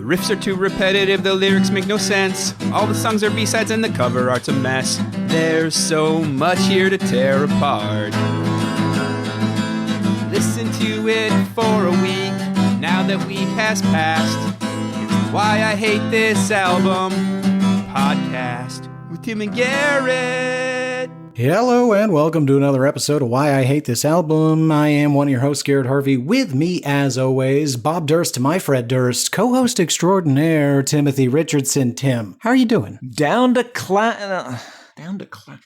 riffs are too repetitive, the lyrics make no sense. All the songs are B-sides and the cover art's a mess. There's so much here to tear apart. Listen to it for a week, now that week has passed. It's Why I Hate This Album podcast with Tim and Garrett. Hello and welcome to another episode of Why I Hate This Album. I am one of your hosts, Garrett Harvey. With me, as always, Bob Durst, my Fred Durst, co-host extraordinaire, Timothy Richardson. Tim, how are you doing? Down to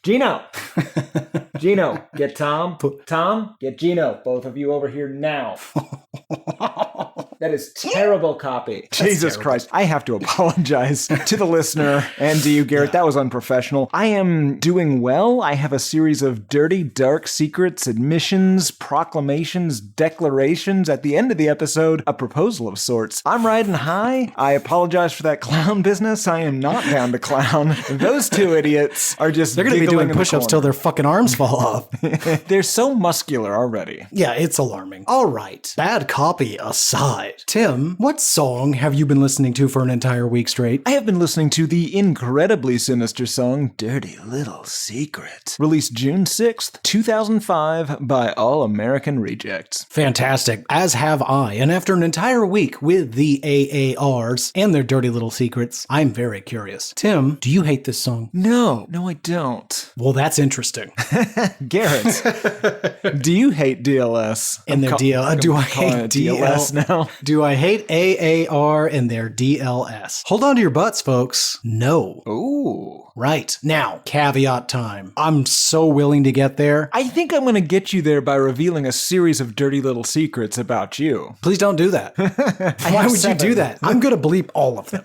Gino. Gino, get Tom. Tom, get Gino. Both of you over here now. That is terrible copy. Jesus Christ. I have to apologize to the listener and to you, Garrett. That was unprofessional. I am doing well. I have a series of dirty, dark secrets, admissions, proclamations, declarations. At the end of the episode, a proposal of sorts. I'm riding high. I apologize for that clown business. I am not down to clown. Those two idiots are just They're going to be doing push-ups till their fucking arms fall off. They're so muscular already. Yeah, it's alarming. All right. Bad copy aside. Tim, what song have you been listening to for an entire week straight? I have been listening to the incredibly sinister song Dirty Little Secret, released June 6th, 2005 by All American Rejects. Fantastic, as have I. And after an entire week with the AARs and their Dirty Little Secrets, I'm very curious. Tim, do you hate this song? No, I don't. Well, that's interesting. Garrett, do you hate DLS? And their DL? Do I hate DLS now? Do I hate AAR and their DLS? Hold on to your butts, folks. No. Ooh. Right. Now, caveat time. I'm so willing to get there. I think I'm going to get you there by revealing a series of dirty little secrets about you. Please don't do that. Why would you do that? I'm going to bleep all of them.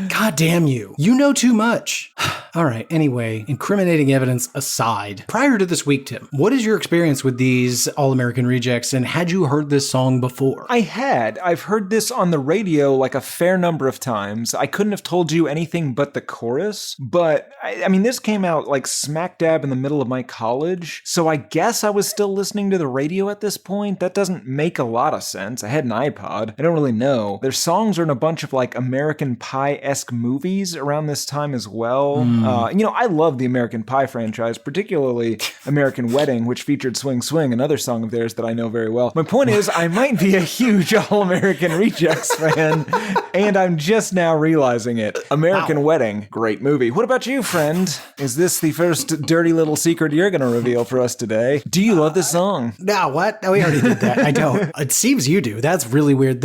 God damn you. You know too much. All right. Anyway, incriminating evidence aside, prior to this week, Tim, what is your experience with these All-American Rejects, and had you heard this song before? I had. I've heard this on the radio like a fair number of times. I couldn't have told you anything but the chorus, but I mean, this came out like smack dab in the middle of my college, so I guess I was still listening to the radio at this point. That doesn't make a lot of sense. I had an iPod. I don't really know. Their songs are in a bunch of like American Pie-esque movies around this time as well. I love the American Pie franchise, particularly American Wedding, which featured Swing Swing, another song of theirs that I know very well. My point is, I might be a huge All-American Rejects fan, and I'm just now realizing it. American Wedding, great movie. What about you, friend? Is this the first dirty little secret you're going to reveal for us today? Do you love this song? No, what? No, we already did that. I don't. It seems you do. That's really weird.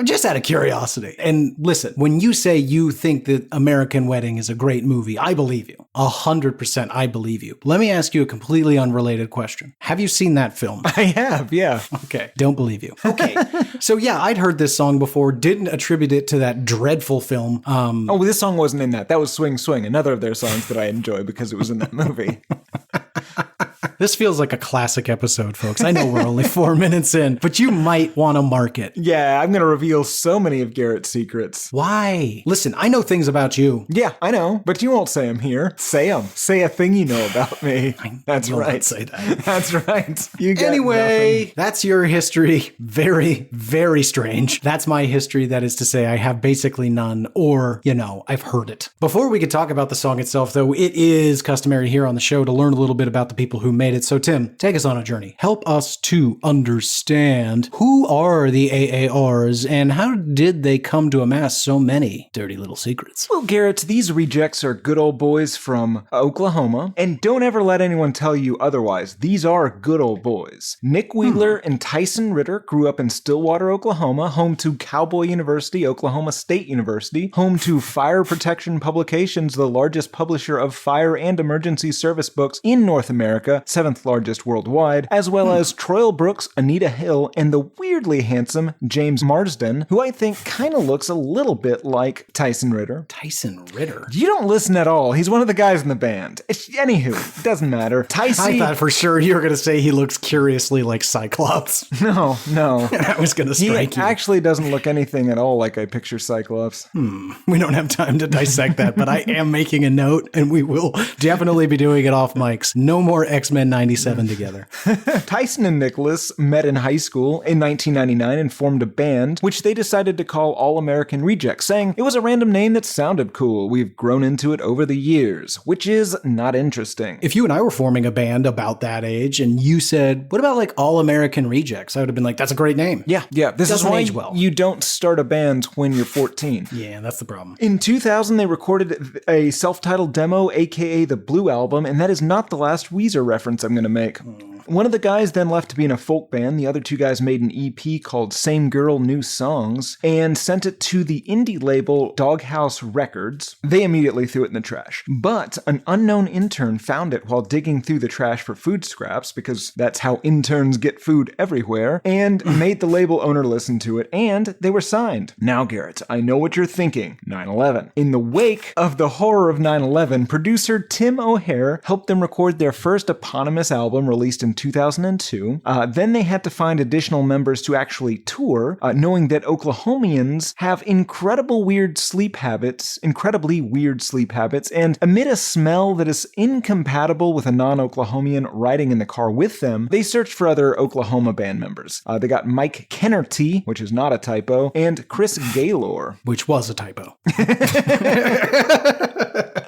Just out of curiosity. And listen, when you say you think that American Wedding is a great movie, I believe you. 100% I believe you. Let me ask you a completely unrelated question. Have you seen that film? I have, yeah. Okay, don't believe you. Okay, so yeah, I'd heard this song before, didn't attribute it to that dreadful film. This song wasn't in that. That was Swing Swing, another of their songs that I enjoy because it was in that movie. This feels like a classic episode, folks. I know we're only 4 minutes in, but you might want to mark it. Yeah, I'm going to reveal so many of Garrett's secrets. Why? Listen, I know things about you. Yeah, I know, but you won't say them here. Say them. Say a thing you know about me. That's right. Don't say that. That's right. You got Anyway, nothing. That's your history. Very, very strange. That's my history. That is to say, I have basically none, or, I've heard it. Before we could talk about the song itself, though, it is customary here on the show to learn a little bit about the people who made it. So, Tim, take us on a journey. Help us to understand who are the AARs and how did they come to amass so many dirty little secrets? Well, Garrett, these rejects are good old boys from Oklahoma, and don't ever let anyone tell you otherwise. These are good old boys. Nick Wheeler and Tyson Ritter grew up in Stillwater, Oklahoma, home to Cowboy University, Oklahoma State University, home to Fire Protection Publications, the largest publisher of fire and emergency service books in North America, 7th largest worldwide, as well as Troil Brooks, Anita Hill, and the weirdly handsome James Marsden, who I think kind of looks a little bit like Tyson Ritter. Tyson Ritter? You don't listen at all. He's one of the guys in the band. Anywho, it doesn't matter. I thought for sure you were going to say he looks curiously like Cyclops. No. I was going to strike you. He actually doesn't look anything at all like I picture Cyclops. We don't have time to dissect that, but I am making a note, and we will definitely be doing it off mics. No more X-Men and 97 together. Tyson and Nicholas met in high school in 1999 and formed a band, which they decided to call All American Rejects, saying it was a random name that sounded cool. We've grown into it over the years, which is not interesting. If you and I were forming a band about that age and you said, what about like All American Rejects? I would have been like, that's a great name. Yeah. This is Doesn't why age well. you don't start a band when you're 14. Yeah, that's the problem. In 2000, they recorded a self-titled demo, aka the Blue Album, and that is not the last Weezer reference I'm going to make. One of the guys then left to be in a folk band. The other two guys made an EP called Same Girl, New Songs and sent it to the indie label Doghouse Records. They immediately threw it in the trash. But an unknown intern found it while digging through the trash for food scraps, because that's how interns get food everywhere, and made the label owner listen to it, and they were signed. Now, Garrett, I know what you're thinking. 9/11. In the wake of the horror of 9/11, producer Tim O'Hare helped them record their first eponymous album, released in 2002. Then they had to find additional members to actually tour, knowing that Oklahomians have incredibly weird sleep habits, and amid a smell that is incompatible with a non-Oklahomian riding in the car with them, they searched for other Oklahoma band members. They got Mike Kennerty, which is not a typo, and Chris Gaylor. Which was a typo.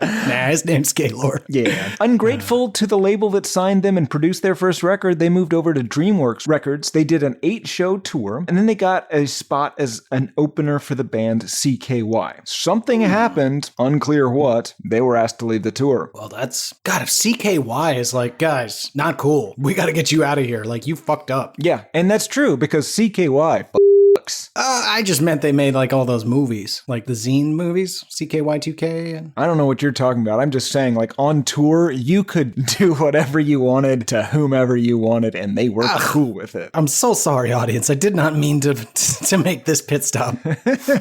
Nah, his name's Gaylord. Yeah. Ungrateful to the label that signed them and produced their first record, they moved over to DreamWorks Records. They did an 8-show tour, and then they got a spot as an opener for the band CKY. Something happened, unclear what. They were asked to leave the tour. Well, that's... God, if CKY is like, guys, not cool. We got to get you out of here. Like, you fucked up. Yeah, and that's true, because CKY I just meant they made like all those movies, like the zine movies, CKY2K. And... I don't know what you're talking about. I'm just saying, like, on tour, you could do whatever you wanted to whomever you wanted, and they were cool with it. I'm so sorry, audience. I did not mean to make this pit stop.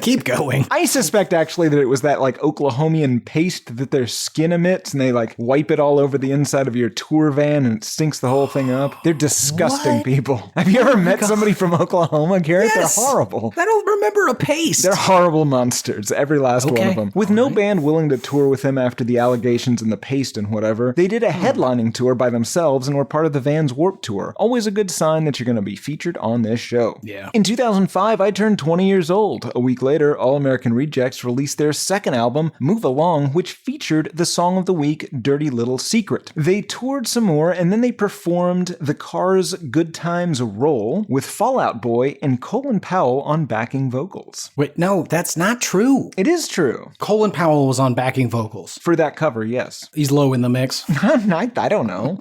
Keep going. I suspect, actually, that it was that, like, Oklahomian paste that their skin emits, and they, like, wipe it all over the inside of your tour van, and it stinks the whole thing up. They're disgusting people. Have you ever met somebody from Oklahoma, Garrett? Yes. They're horrible. I don't remember a paste. They're horrible monsters, every last one of them. With no band willing to tour with them after the allegations and the paste and whatever, they did a headlining tour by themselves and were part of the Vans Warped Tour. Always a good sign that you're going to be featured on this show. Yeah. In 2005, I turned 20 years old. A week later, All American Rejects released their second album, Move Along, which featured the song of the week, Dirty Little Secret. They toured some more, and then they performed the Cars' Good Times Roll with Fall Out Boy and Colin Powell on backing vocals. Wait, no, that's not true. It is true. Colin Powell was on backing vocals. For that cover, yes. He's low in the mix. I don't know.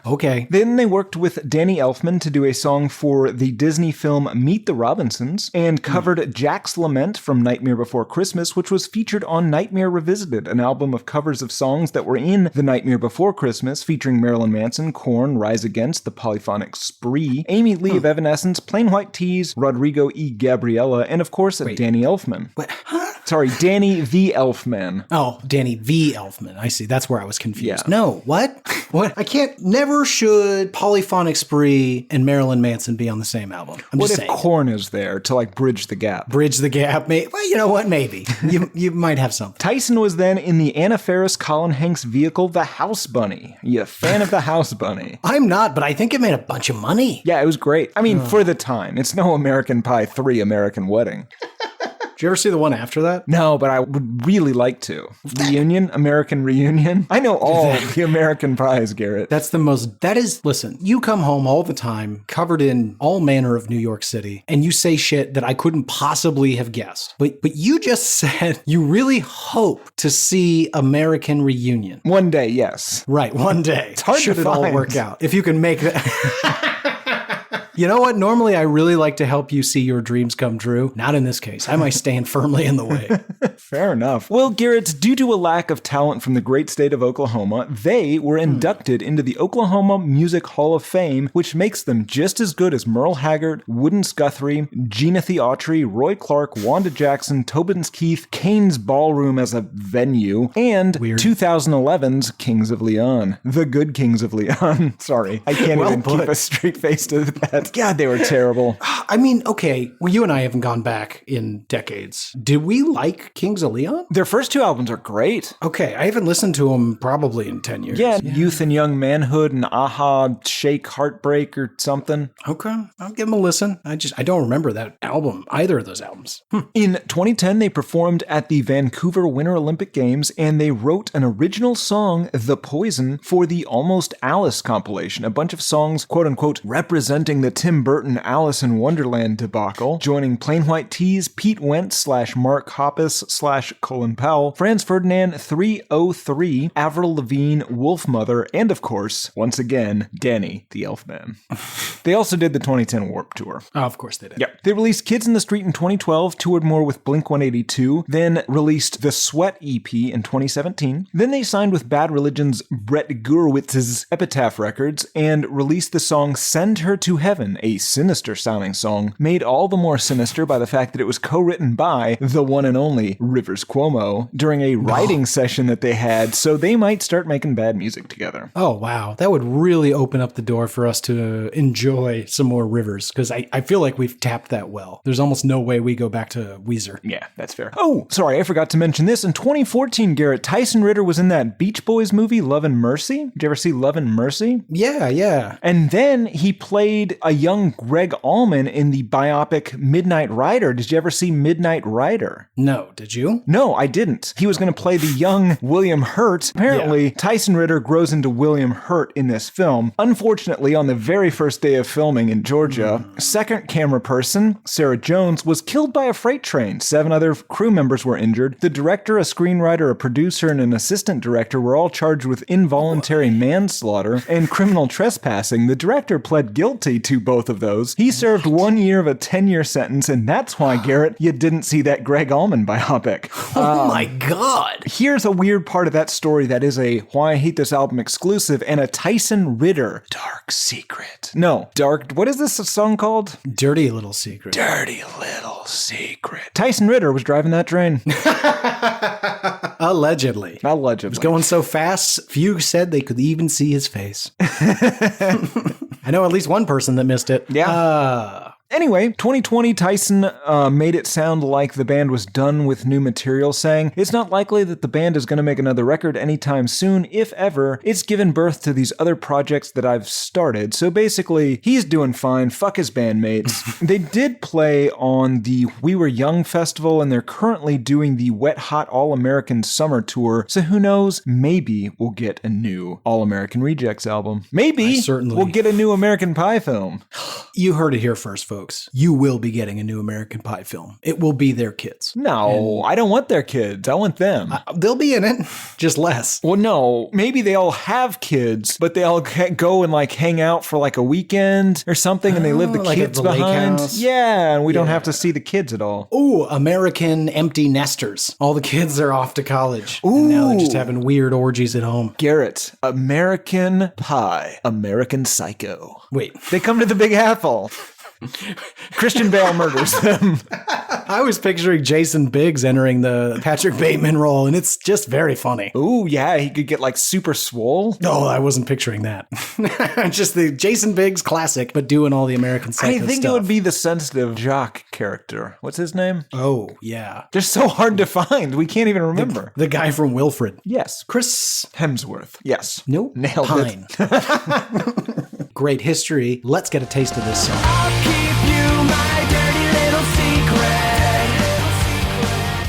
Okay. Then they worked with Danny Elfman to do a song for the Disney film Meet the Robinsons and covered Jack's Lament from Nightmare Before Christmas, which was featured on Nightmare Revisited, an album of covers of songs that were in The Nightmare Before Christmas, featuring Marilyn Manson, Korn, Rise Against, The Polyphonic Spree, Amy Lee of Evanescence, Plain White Tees, Rodrigo E. Gabriella, and of course, Danny Elfman. What? Sorry, Danny the Elfman. Oh, Danny V. Elfman. I see. That's where I was confused. Yeah. No, what? What? I can't. Never should Polyphonic Spree and Marilyn Manson be on the same album. I'm What just if saying. Korn is there to, like, bridge the gap? Bridge the gap. Well, you know what? Maybe. You might have something. Tyson was then in the Anna Faris Colin Hanks vehicle, The House Bunny. You a fan of The House Bunny? I'm not, but I think it made a bunch of money. Yeah, it was great. I mean, for the time. It's no American Pie 3 American Wedding. Did you ever see the one after that? No, but I would really like to. Reunion? American Reunion? I know all the American Pies, Garrett. Listen, you come home all the time, covered in all manner of New York City, and you say shit that I couldn't possibly have guessed. But you just said you really hope to see American Reunion. One day, yes. Right, one day. It's hard Should to it all find. work out. If you can make that... You know what? Normally, I really like to help you see your dreams come true. Not in this case. I might stand firmly in the way. Fair enough. Well, Garrett, due to a lack of talent from the great state of Oklahoma, they were inducted into the Oklahoma Music Hall of Fame, which makes them just as good as Merle Haggard, Woodens Guthrie, Gina Theatri, Roy Clark, Wanda Jackson, Tobin's Keith, Kane's Ballroom as a venue, and 2011's Kings of Leon. The good Kings of Leon. Sorry, I can't even keep a straight face to that what? God, they were terrible. I mean, okay, well, you and I haven't gone back in decades. Did we like Kings of Leon? Their first two albums are great. Okay, I haven't listened to them probably in 10 years. Yeah, Youth and Young Manhood and Aha, Shake, Heartbreak or something. Okay, I'll give them a listen. I don't remember that album, either of those albums. In 2010, they performed at the Vancouver Winter Olympic Games, and they wrote an original song, The Poison, for the Almost Alice compilation, a bunch of songs, quote-unquote, representing the Tim Burton Alice in Wonderland debacle, joining Plain White T's Pete Wentz / Mark Hoppus / Colin Powell, Franz Ferdinand 303, Avril Lavigne, Wolfmother, and of course, once again, Danny the Elfman. They also did the 2010 Warped Tour. Oh, of course they did. Yep. They released Kids in the Street in 2012, toured more with Blink-182, then released the Sweat EP in 2017. Then they signed with Bad Religion's Brett Gurewitz's Epitaph Records and released the song Send Her to Heaven, a sinister-sounding song, made all the more sinister by the fact that it was co-written by the one and only Rivers Cuomo during a writing session that they had, so they might start making bad music together. Oh, wow. That would really open up the door for us to enjoy some more Rivers, because I feel like we've tapped that well. There's almost no way we go back to Weezer. Yeah, that's fair. Oh, sorry, I forgot to mention this. In 2014, Garrett, Tyson Ritter was in that Beach Boys movie, Love and Mercy. Did you ever see Love and Mercy? Yeah. And then he played a young Greg Allman in the biopic Midnight Rider. Did you ever see Midnight Rider? No, did you? No, I didn't. He was going to play the young William Hurt. Apparently, Tyson Ritter grows into William Hurt in this film. Unfortunately, on the very first day of filming in Georgia, second camera person, Sarah Jones, was killed by a freight train. 7 other crew members were injured. The director, a screenwriter, a producer, and an assistant director were all charged with involuntary manslaughter and criminal trespassing. The director pled guilty to both of those. He served 1 year of a 10-year sentence, and that's why, Garrett, you didn't see that Greg Allman biopic. Oh my God. Here's a weird part of that story that is a Why I Hate This Album exclusive and a Tyson Ritter Dark Secret. No, Dark, what is this song called? Dirty Little Secret. Dirty Little Secret. Tyson Ritter was driving that train. Allegedly. Allegedly. It was going so fast, few said they could even see his face. I know at least one person that missed it. Yeah. Anyway, 2020, Tyson made it sound like the band was done with new material, saying, "It's not likely that the band is going to make another record anytime soon, if ever. It's given birth to these other projects that I've started." So basically, he's doing fine. Fuck his bandmates. They did play on the We Were Young festival, and they're currently doing the Wet Hot All-American Summer Tour. So who knows? Maybe we'll get a new All-American Rejects album. Maybe we'll get a new American Pie film. You heard it here first, folks. You will be getting a new American Pie film. It will be their kids. No, I don't want their kids. I want them. They'll be in it, just less. Well, no, maybe they all have kids, but they all go and like hang out for like a weekend or something, and they leave the like kids at the lake behind. house. Yeah, and we don't have to see the kids at all. Ooh, American empty nesters. All the kids are off to college. Ooh. And now they're just having weird orgies at home. Garrett, American Pie, American Psycho. Wait. They come to the Big Apple. Christian Bale murders them. I was picturing Jason Biggs entering the Patrick Bateman role, and it's just very funny. Ooh, yeah, he could get like super swole. No, I wasn't picturing that. Just the Jason Biggs classic, but doing all the American Psycho stuff. I think it would be the sensitive jock character. What's his name? Oh, yeah. They're so hard to find. We can't even remember. The guy from Wilfred. Yes. Chris Hemsworth. Yes. Nope. Nailed Pine. it. Great history. Let's get a taste of this song. I'll keep you my dirty little secret.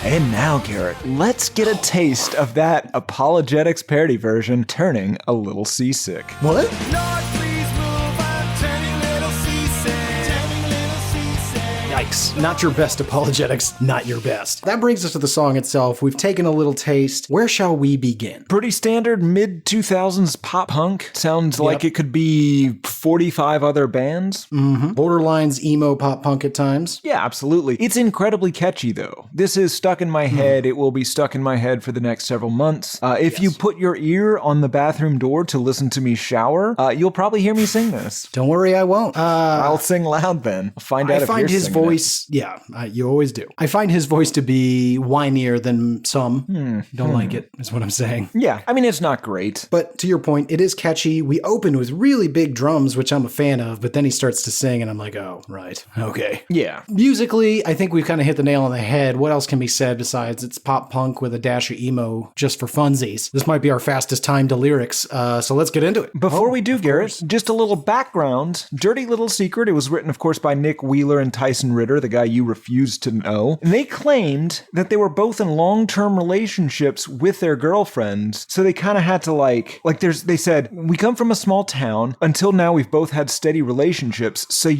And now, Garrett, let's get a taste of that Apologetics parody version turning a little seasick. What? Lord, please move. I'm turning a little seasick. Turning a little seasick. Yikes. Not your best apologetics, not your best. That brings us to the song itself. We've taken a little taste. Where shall we begin? Pretty standard mid-2000s pop punk. Sounds like it could be 45 other bands. Borderlines emo pop punk at times. Yeah, absolutely. It's incredibly catchy, though. This is stuck in my head. It will be stuck in my head for the next several months. If you put your ear on the bathroom door to listen to me shower, you'll probably hear me sing this. Don't worry, I won't. I'll sing loud then. I'll find out I if find you're his singing it. voice, you always do. I find his voice to be whinier than some. Don't like it, is what I'm saying. Yeah, I mean, it's not great. But to your point, it is catchy. We opened with really big drums, which I'm a fan of, but then he starts to sing and I'm like, oh, right. Okay. Yeah. Musically, I think we've kind of hit the nail on the head. What else can be said besides it's pop punk with a dash of emo just for funsies? This might be our fastest time to lyrics, so let's get into it. Before we do, Garrett, just a little background. Dirty Little Secret. It was written, of course, by Nick Wheeler and Tyson Ritter, the guy you refused to know. And they claimed that they were both in long-term relationships with their girlfriends, so they kind of had to they said, we come from a small town. Until now, we've both had steady relationships, so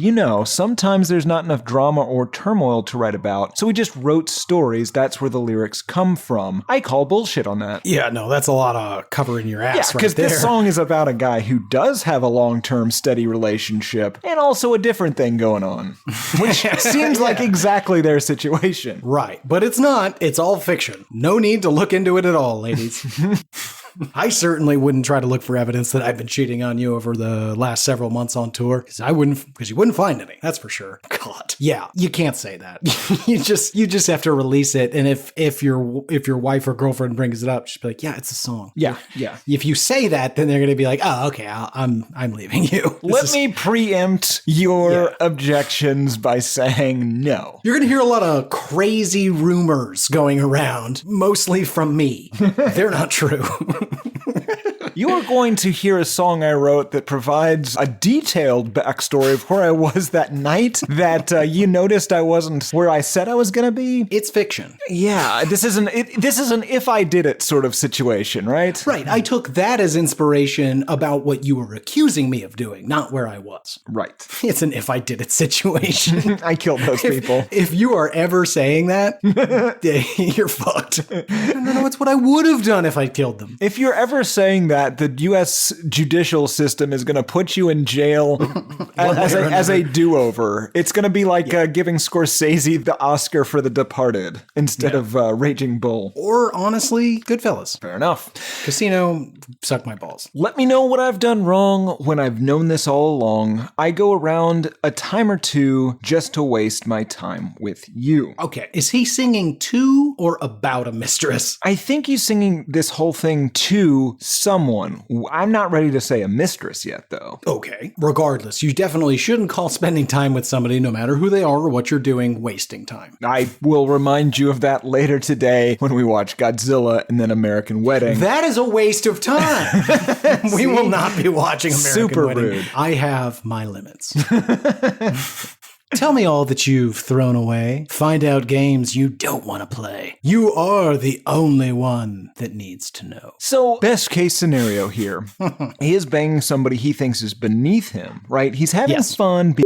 sometimes there's not enough drama or turmoil to write about, so we just wrote stories. That's where the lyrics come from. I call bullshit on that. Yeah, no, that's a lot of covering your ass Because right there. this song is about a guy who does have a long-term steady relationship and also a different thing going on, which seems like exactly their situation. Right, but it's not. It's all fiction. No need to look into it at all, ladies. I certainly wouldn't try to look for evidence that I've been cheating on you over the last several months on tour, because you wouldn't find any. That's for sure. God, yeah, you can't say that. you just have to release it, and if your wife or girlfriend brings it up, just be like, yeah, it's a song. Yeah. If you say that, then they're gonna be like, oh, okay, I'm leaving you. Let me preempt your objections by saying no. You're gonna hear a lot of crazy rumors going around, mostly from me. They're not true. You are going to hear a song I wrote that provides a detailed backstory of where I was that night that you noticed I wasn't where I said I was going to be. It's fiction. Yeah, this is an if I did it sort of situation, right? Right. I took that as inspiration about what you were accusing me of doing, not where I was. Right. It's an if I did it situation. I killed those people. If you are ever saying that, you're fucked. No, it's what I would have done if I killed them. If you're ever saying that, the U.S. judicial system is going to put you in jail as a do-over. It's going to be like giving Scorsese the Oscar for The Departed instead of Raging Bull. Or, honestly, Goodfellas. Fair enough. Casino, suck my balls. Let me know what I've done wrong when I've known this all along. I go around a time or two just to waste my time with you. Okay, is he singing to or about a mistress? I think he's singing this whole thing to someone. I'm not ready to say a mistress yet, though. Okay. Regardless, you definitely shouldn't call spending time with somebody, no matter who they are or what you're doing, wasting time. I will remind you of that later today when we watch Godzilla and then American Wedding. That is a waste of time. We will not be watching American Super Wedding. rude. I have my limits. Tell me all that you've thrown away. Find out games you don't want to play. You are the only one that needs to know. So, best case scenario here. He is banging somebody he thinks is beneath him, right? He's having fun being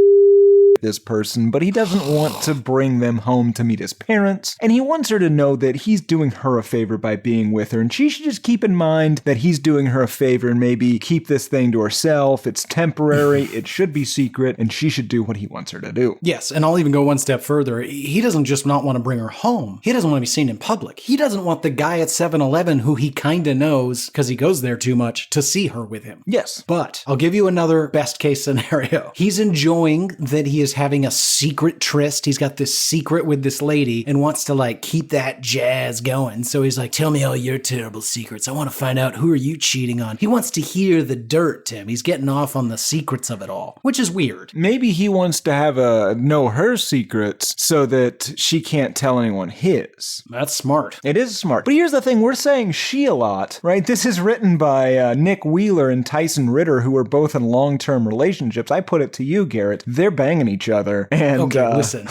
this person, but he doesn't want to bring them home to meet his parents, and he wants her to know that he's doing her a favor by being with her, and she should just keep in mind that he's doing her a favor and maybe keep this thing to herself. It's temporary, it should be secret, and she should do what he wants her to do. Yes, and I'll even go one step further. He doesn't just not want to bring her home. He doesn't want to be seen in public. He doesn't want the guy at 7-Eleven who he kinda knows, because he goes there too much, to see her with him. Yes. But I'll give you another best case scenario. He's enjoying that he is having a secret tryst. He's got this secret with this lady and wants to keep that jazz going. So he's like, tell me all your terrible secrets. I want to find out who are you cheating on. He wants to hear the dirt, Tim. He's getting off on the secrets of it all, which is weird. Maybe he wants to know her secrets so that she can't tell anyone his. That's smart. It is smart. But here's the thing, we're saying she a lot, right? This is written by Nick Wheeler and Tyson Ritter, who are both in long-term relationships. I put it to you, Garrett. They're banging each other. And, okay, listen.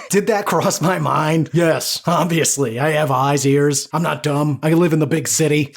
Did that cross my mind? Yes, obviously. I have eyes, ears. I'm not dumb. I live in the big city.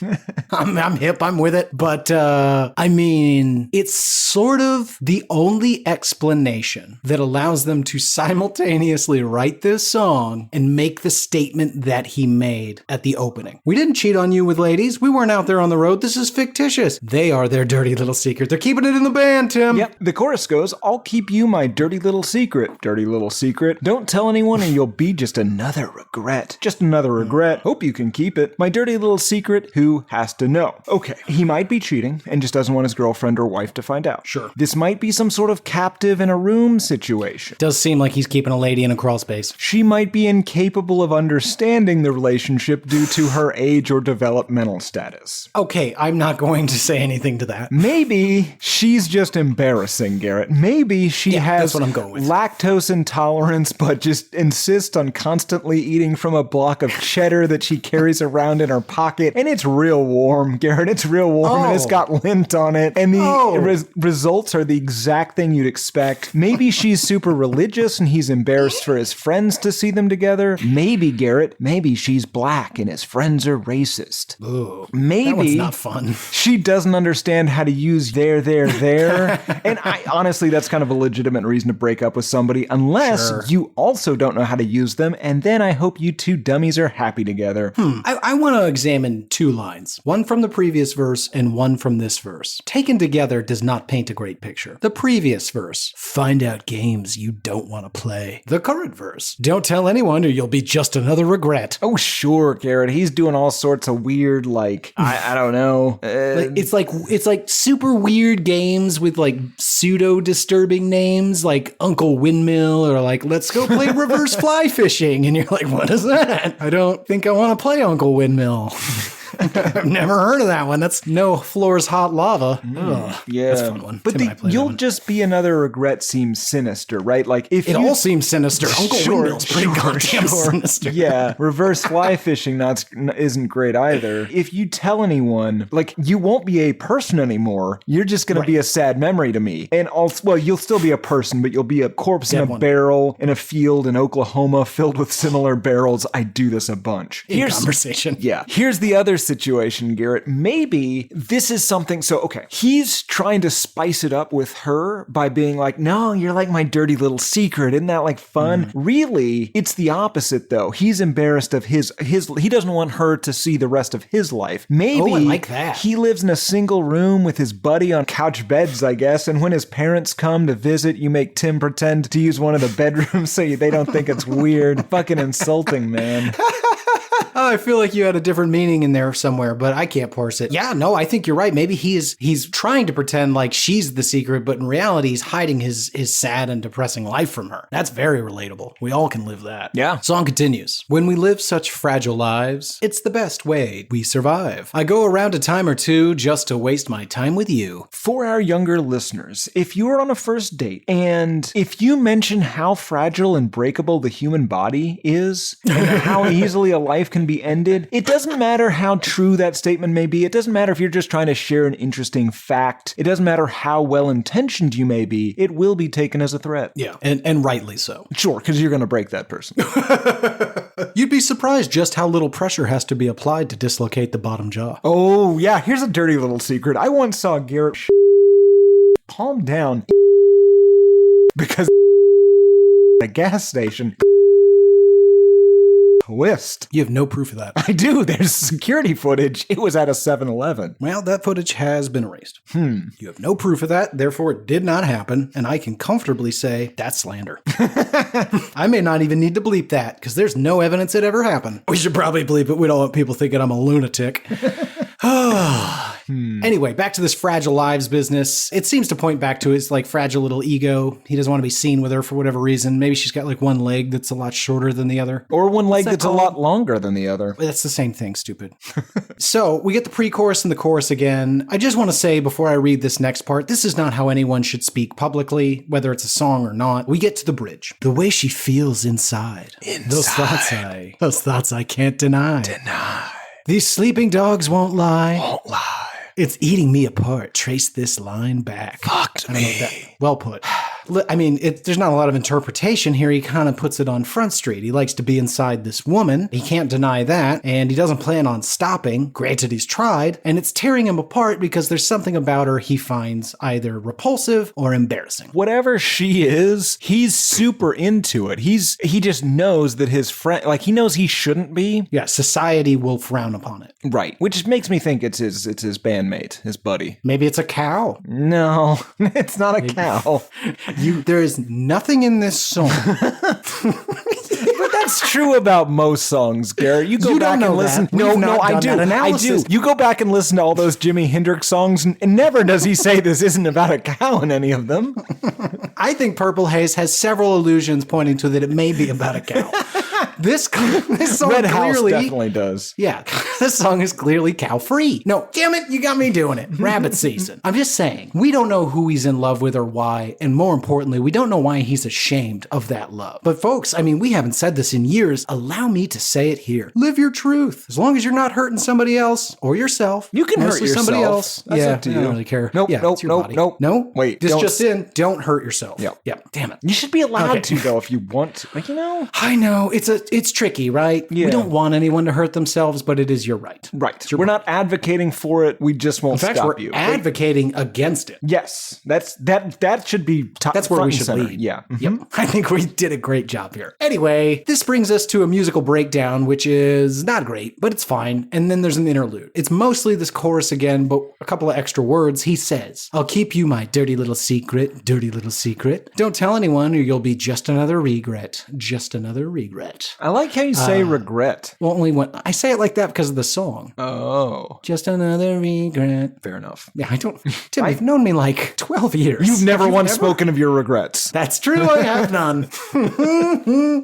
I'm hip. I'm with it. But, I mean, it's sort of the only explanation that allows them to simultaneously write this song and make the statement that he made at the opening. We didn't cheat on you with ladies. We weren't out there on the road. This is fictitious. They are their dirty little secret. They're keeping it in the band, Tim. Yep. The chorus goes, I'll keep you my dirty little secret. Dirty little secret. Don't tell tell anyone or you'll be just another regret. Just another regret. Hope you can keep it. My dirty little secret, who has to know? Okay, he might be cheating and just doesn't want his girlfriend or wife to find out. Sure. This might be some sort of captive in a room situation. Does seem like he's keeping a lady in a crawl space. She might be incapable of understanding the relationship due to her age or developmental status. Okay, I'm not going to say anything to that. Maybe she's just embarrassing, Garrett. Maybe she has that's what I'm going with. lactose intolerance, but just insists on constantly eating from a block of cheddar that she carries around in her pocket. And it's real warm, Garrett. It's real warm, and it's got lint on it. And the results are the exact thing you'd expect. Maybe she's super religious and he's embarrassed for his friends to see them together. Maybe, Garrett, maybe she's black and his friends are racist. Ooh, maybe that one's not fun. She doesn't understand how to use there. And I honestly, that's kind of a legitimate reason to break up with somebody, unless you also don't know how to use them. And then I hope you two dummies are happy together. I want to examine two lines, one from the previous verse and one from this verse. Taken together does not paint a great picture. The previous verse, find out games you don't want to play. The current verse, don't tell anyone or you'll be just another regret. Oh, sure, Garrett. He's doing all sorts of weird, I don't know. It's like super weird games with like pseudo disturbing names like Uncle Windmill or like let's go play reverse fly fishing, and you're like, what is that? I don't think I want to play Uncle Windmill. I've never heard of that one. That's no floor's hot lava. Ugh, Yeah, that's a fun one. But Tim and I played that you'll one. just be another regret seems sinister, right? Like if It all seems sinister. Uncle Windmill's pretty goddamn sinister. Yeah, reverse fly fishing isn't great either. If you tell anyone, like, you won't be a person anymore. You're just going to be a sad memory to me. And also, well, you'll still be a person, but you'll be a corpse in a barrel in a field in Oklahoma filled with similar barrels. I do this a bunch. In conversation. Yeah. Here's the other situation, Garrett. Maybe this is something. So, okay, he's trying to spice it up with her by being like, no, you're like my dirty little secret. Isn't that like fun? Really, it's the opposite though. He's embarrassed of his, he doesn't want her to see the rest of his life. Maybe I like that. He lives in a single room with his buddy on couch beds, I guess. And when his parents come to visit, you make Tim pretend to use one of the bedrooms so they don't think it's weird. Fucking insulting, man. Oh, I feel like you had a different meaning in there somewhere, but I can't parse it. Yeah, no, I think you're right. Maybe he's trying to pretend like she's the secret, but in reality, he's hiding his sad and depressing life from her. That's very relatable. We all can live that. Yeah. Song continues. When we live such fragile lives, it's the best way we survive. I go around a time or two just to waste my time with you. For our younger listeners, if you are on a first date and if you mention how fragile and breakable the human body is and how easily a life can be ended, it doesn't matter how true that statement may be. It doesn't matter if you're just trying to share an interesting fact. It doesn't matter how well-intentioned you may be. It will be taken as a threat. Yeah, and rightly so. Sure, because you're going to break that person. You'd be surprised just how little pressure has to be applied to dislocate the bottom jaw. Oh, yeah, here's a dirty little secret. I once saw Garrett palm down because at a gas station twist. You have no proof of that. I do. There's security footage. It was at a 7-Eleven. Well, that footage has been erased. You have no proof of that, therefore it did not happen, and I can comfortably say that's slander. I may not even need to bleep that, because there's no evidence it ever happened. We should probably bleep it. We don't want people thinking I'm a lunatic. Anyway, back to this fragile lives business. It seems to point back to his like fragile little ego. He doesn't want to be seen with her for whatever reason. Maybe she's got like one leg that's a lot shorter than the other. Or one leg that that's called? a lot longer than the other. That's the same thing, stupid. So we get the pre-chorus and the chorus again. I just want to say before I read this next part, this is not how anyone should speak publicly, whether it's a song or not. We get to the bridge. The way she feels inside. Those thoughts I can't deny. These sleeping dogs won't lie. It's eating me apart. Trace this line back. Fucked me. Well put. I mean, there's not a lot of interpretation here. He kind of puts it on Front Street. He likes to be inside this woman. He can't deny that. And he doesn't plan on stopping. Granted, he's tried. And it's tearing him apart because there's something about her he finds either repulsive or embarrassing. Whatever she is, he's super into it. He just knows that his friend, like he knows he shouldn't be. Yeah, society will frown upon it. Right. Which makes me think it's his bandmate, his buddy. Maybe it's a cow. No, it's not a cow. There is nothing in this song. But that's true about most songs, Garrett. You go You back don't and know listen. that. We've not I done do. that I do. analysis. You go back and listen to all those Jimi Hendrix songs, and never does he say this isn't about a cow in any of them. I think Purple Haze has several allusions pointing to that it may be about a cow. This song Red House clearly definitely does. Yeah, this song is clearly cow-free. No, damn it, you got me doing it. Rabbit season. I'm just saying, we don't know who he's in love with or why, and more importantly, we don't know why he's ashamed of that love. But folks, I mean, we haven't said this in years. Allow me to say it here. Live your truth. As long as you're not hurting somebody else or yourself. You can hurt mostly somebody yourself. else. That's yeah, up to I you. don't really care. Nope, yeah, nope, it's your nope, body. nope. No? Wait, This don't just in, don't hurt yourself. Yep. Yep, damn it. You should be allowed Okay. to, though, if you want to. Like, you know? I know, it's tricky, right? Yeah. We don't want anyone to hurt themselves, but it is your right. Right. We're not advocating for it. We just won't In fact, stop we're you. advocating against it. Yes. That should be That's where front we and should center. lead. Yeah. Yep. I think we did a great job here. Anyway, this brings us to a musical breakdown, which is not great, but it's fine. And then there's an interlude. It's mostly this chorus again, but a couple of extra words. He says, I'll keep you my dirty little secret, dirty little secret. Don't tell anyone or you'll be just another regret. Just another regret. I like how you say regret. Well, only when I say it like that because of the song. Oh. Just another regret. Fair enough. Yeah, I don't. Tim, you've known me like 12 years. You've never once spoken of your regrets. That's true, I have none.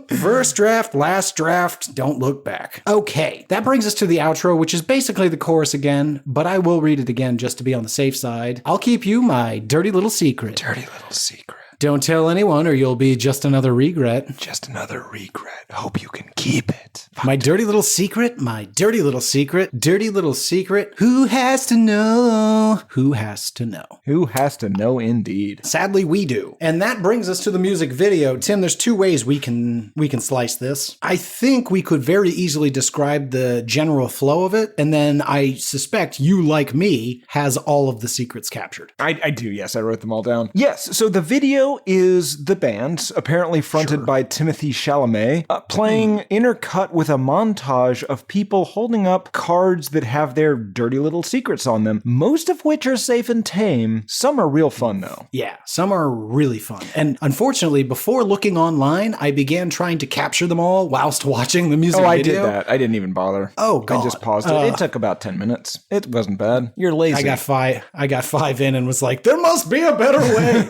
First draft, last draft, don't look back. Okay, that brings us to the outro, which is basically the chorus again, but I will read it again just to be on the safe side. I'll keep you my dirty little secret. Dirty little secret. Don't tell anyone or you'll be just another regret. Just another regret. Hope you can keep it. My dirty little secret, my dirty little secret, dirty little secret. Who has to know? Who has to know? Who has to know indeed? Sadly, we do. And that brings us to the music video. Tim, there's two ways we can slice this. I think we could very easily describe the general flow of it, and then I suspect you, like me, has all of the secrets captured. I do, yes. I wrote them all down. Yes, so the video is the band, apparently fronted by Timothy Chalamet, playing intercut with a montage of people holding up cards that have their dirty little secrets on them, most of which are safe and tame. Some are real fun, though. Yeah, some are really fun. And unfortunately, before looking online, I began trying to capture them all whilst watching the music Oh, I video. did that. I didn't even bother. Oh, God. I just paused it. It took about 10 minutes. It wasn't bad. You're lazy. I got five in and was like, there must be a better way.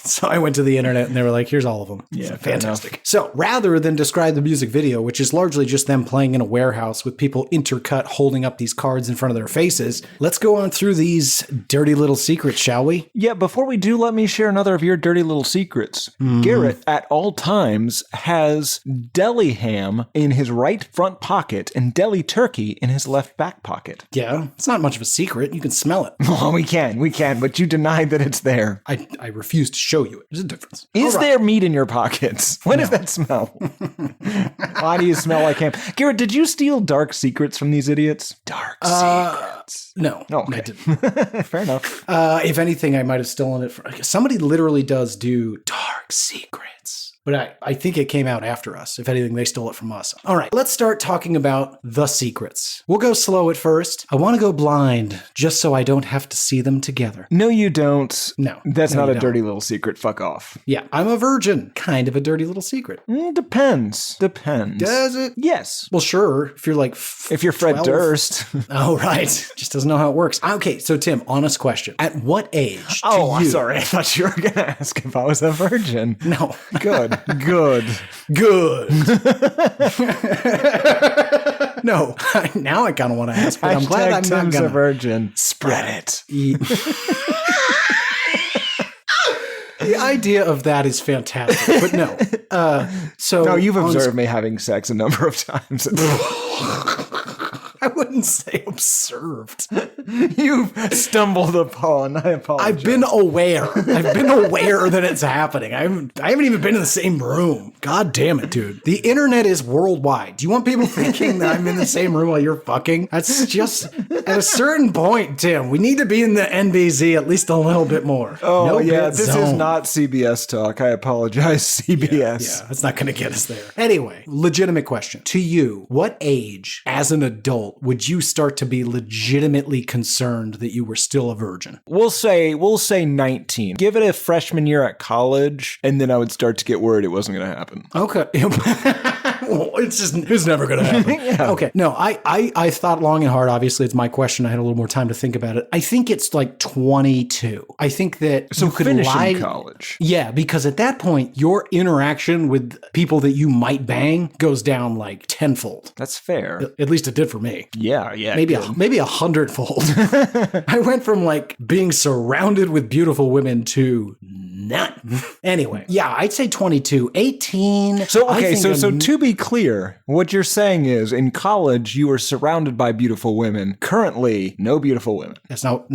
So I went to the internet and they were like, here's all of them. Yeah, fair fantastic. So rather than describe the music video, which is largely just them playing in a warehouse with people intercut holding up these cards in front of their faces, let's go on through these dirty little secrets, shall we? Yeah, before we do, let me share another of your dirty little secrets. Garrett, at all times, has deli ham in his right front pocket and deli turkey in his left back pocket. Yeah, it's not much of a secret. You can smell it. Well, we can, but you denied that it's there. I refuse to show you it. There's a difference. Is there meat in your pockets? What does that smell? Why do you smell like ham? Garrett, did you steal dark secrets from these idiots? Dark secrets. No, Okay. I didn't. Fair enough. If anything, I might have stolen it from somebody. Literally does do dark secrets. But I think it came out after us. If anything, they stole it from us. All right, let's start talking about the secrets. We'll go slow at first. I want to go blind just so I don't have to see them together. No, you don't. No. That's No, not you a don't. dirty little secret. Fuck off. Yeah, I'm a virgin. Kind of a dirty little secret. Depends. Does it? Yes. Well, sure. If you're like If you're Fred 12. Durst. Oh, right. Just doesn't know how it works. Okay, so Tim, honest question. At what age do I'm you... sorry. I thought you were going to ask if I was a virgin. No. Good. Good. No. Now I kind of want to ask, but I'm glad I'm not Tim's going a to. virgin. Spread it. The idea of that is fantastic, but no. So No, you've honest- observed me having sex a number of times. I wouldn't say observed. You've stumbled upon. I apologize. I've been aware. I've been aware that it's happening. I haven't even been in the same room. God damn it, dude. The internet is worldwide. Do you want people thinking that I'm in the same room while you're fucking? That's just at a certain point, Tim. We need to be in the NBZ at least a little bit more. Oh, No yeah. bit This is zone. not CBS talk. I apologize, CBS. Yeah, that's not going to get us there. Anyway, legitimate question. To you, what age as an adult would would you start to be legitimately concerned that you were still a virgin? We'll say 19. Give it a freshman year at college, and then I would start to get worried it wasn't going to happen. Okay. Well, it's never going to happen. Yeah. Okay. No, I thought long and hard. Obviously, it's my question. I had a little more time to think about it. I think it's like 22. I think that So you could finishing lie. college. Yeah, because at that point, your interaction with people that you might bang goes down like tenfold. That's fair. At least it did for me. Yeah. Maybe maybe 100-fold. I went from like being surrounded with beautiful women to none. Anyway, yeah, I'd say 22. 18. So I okay, think so to be clear, what you're saying is in college you were surrounded by beautiful women. Currently, no beautiful women. That's not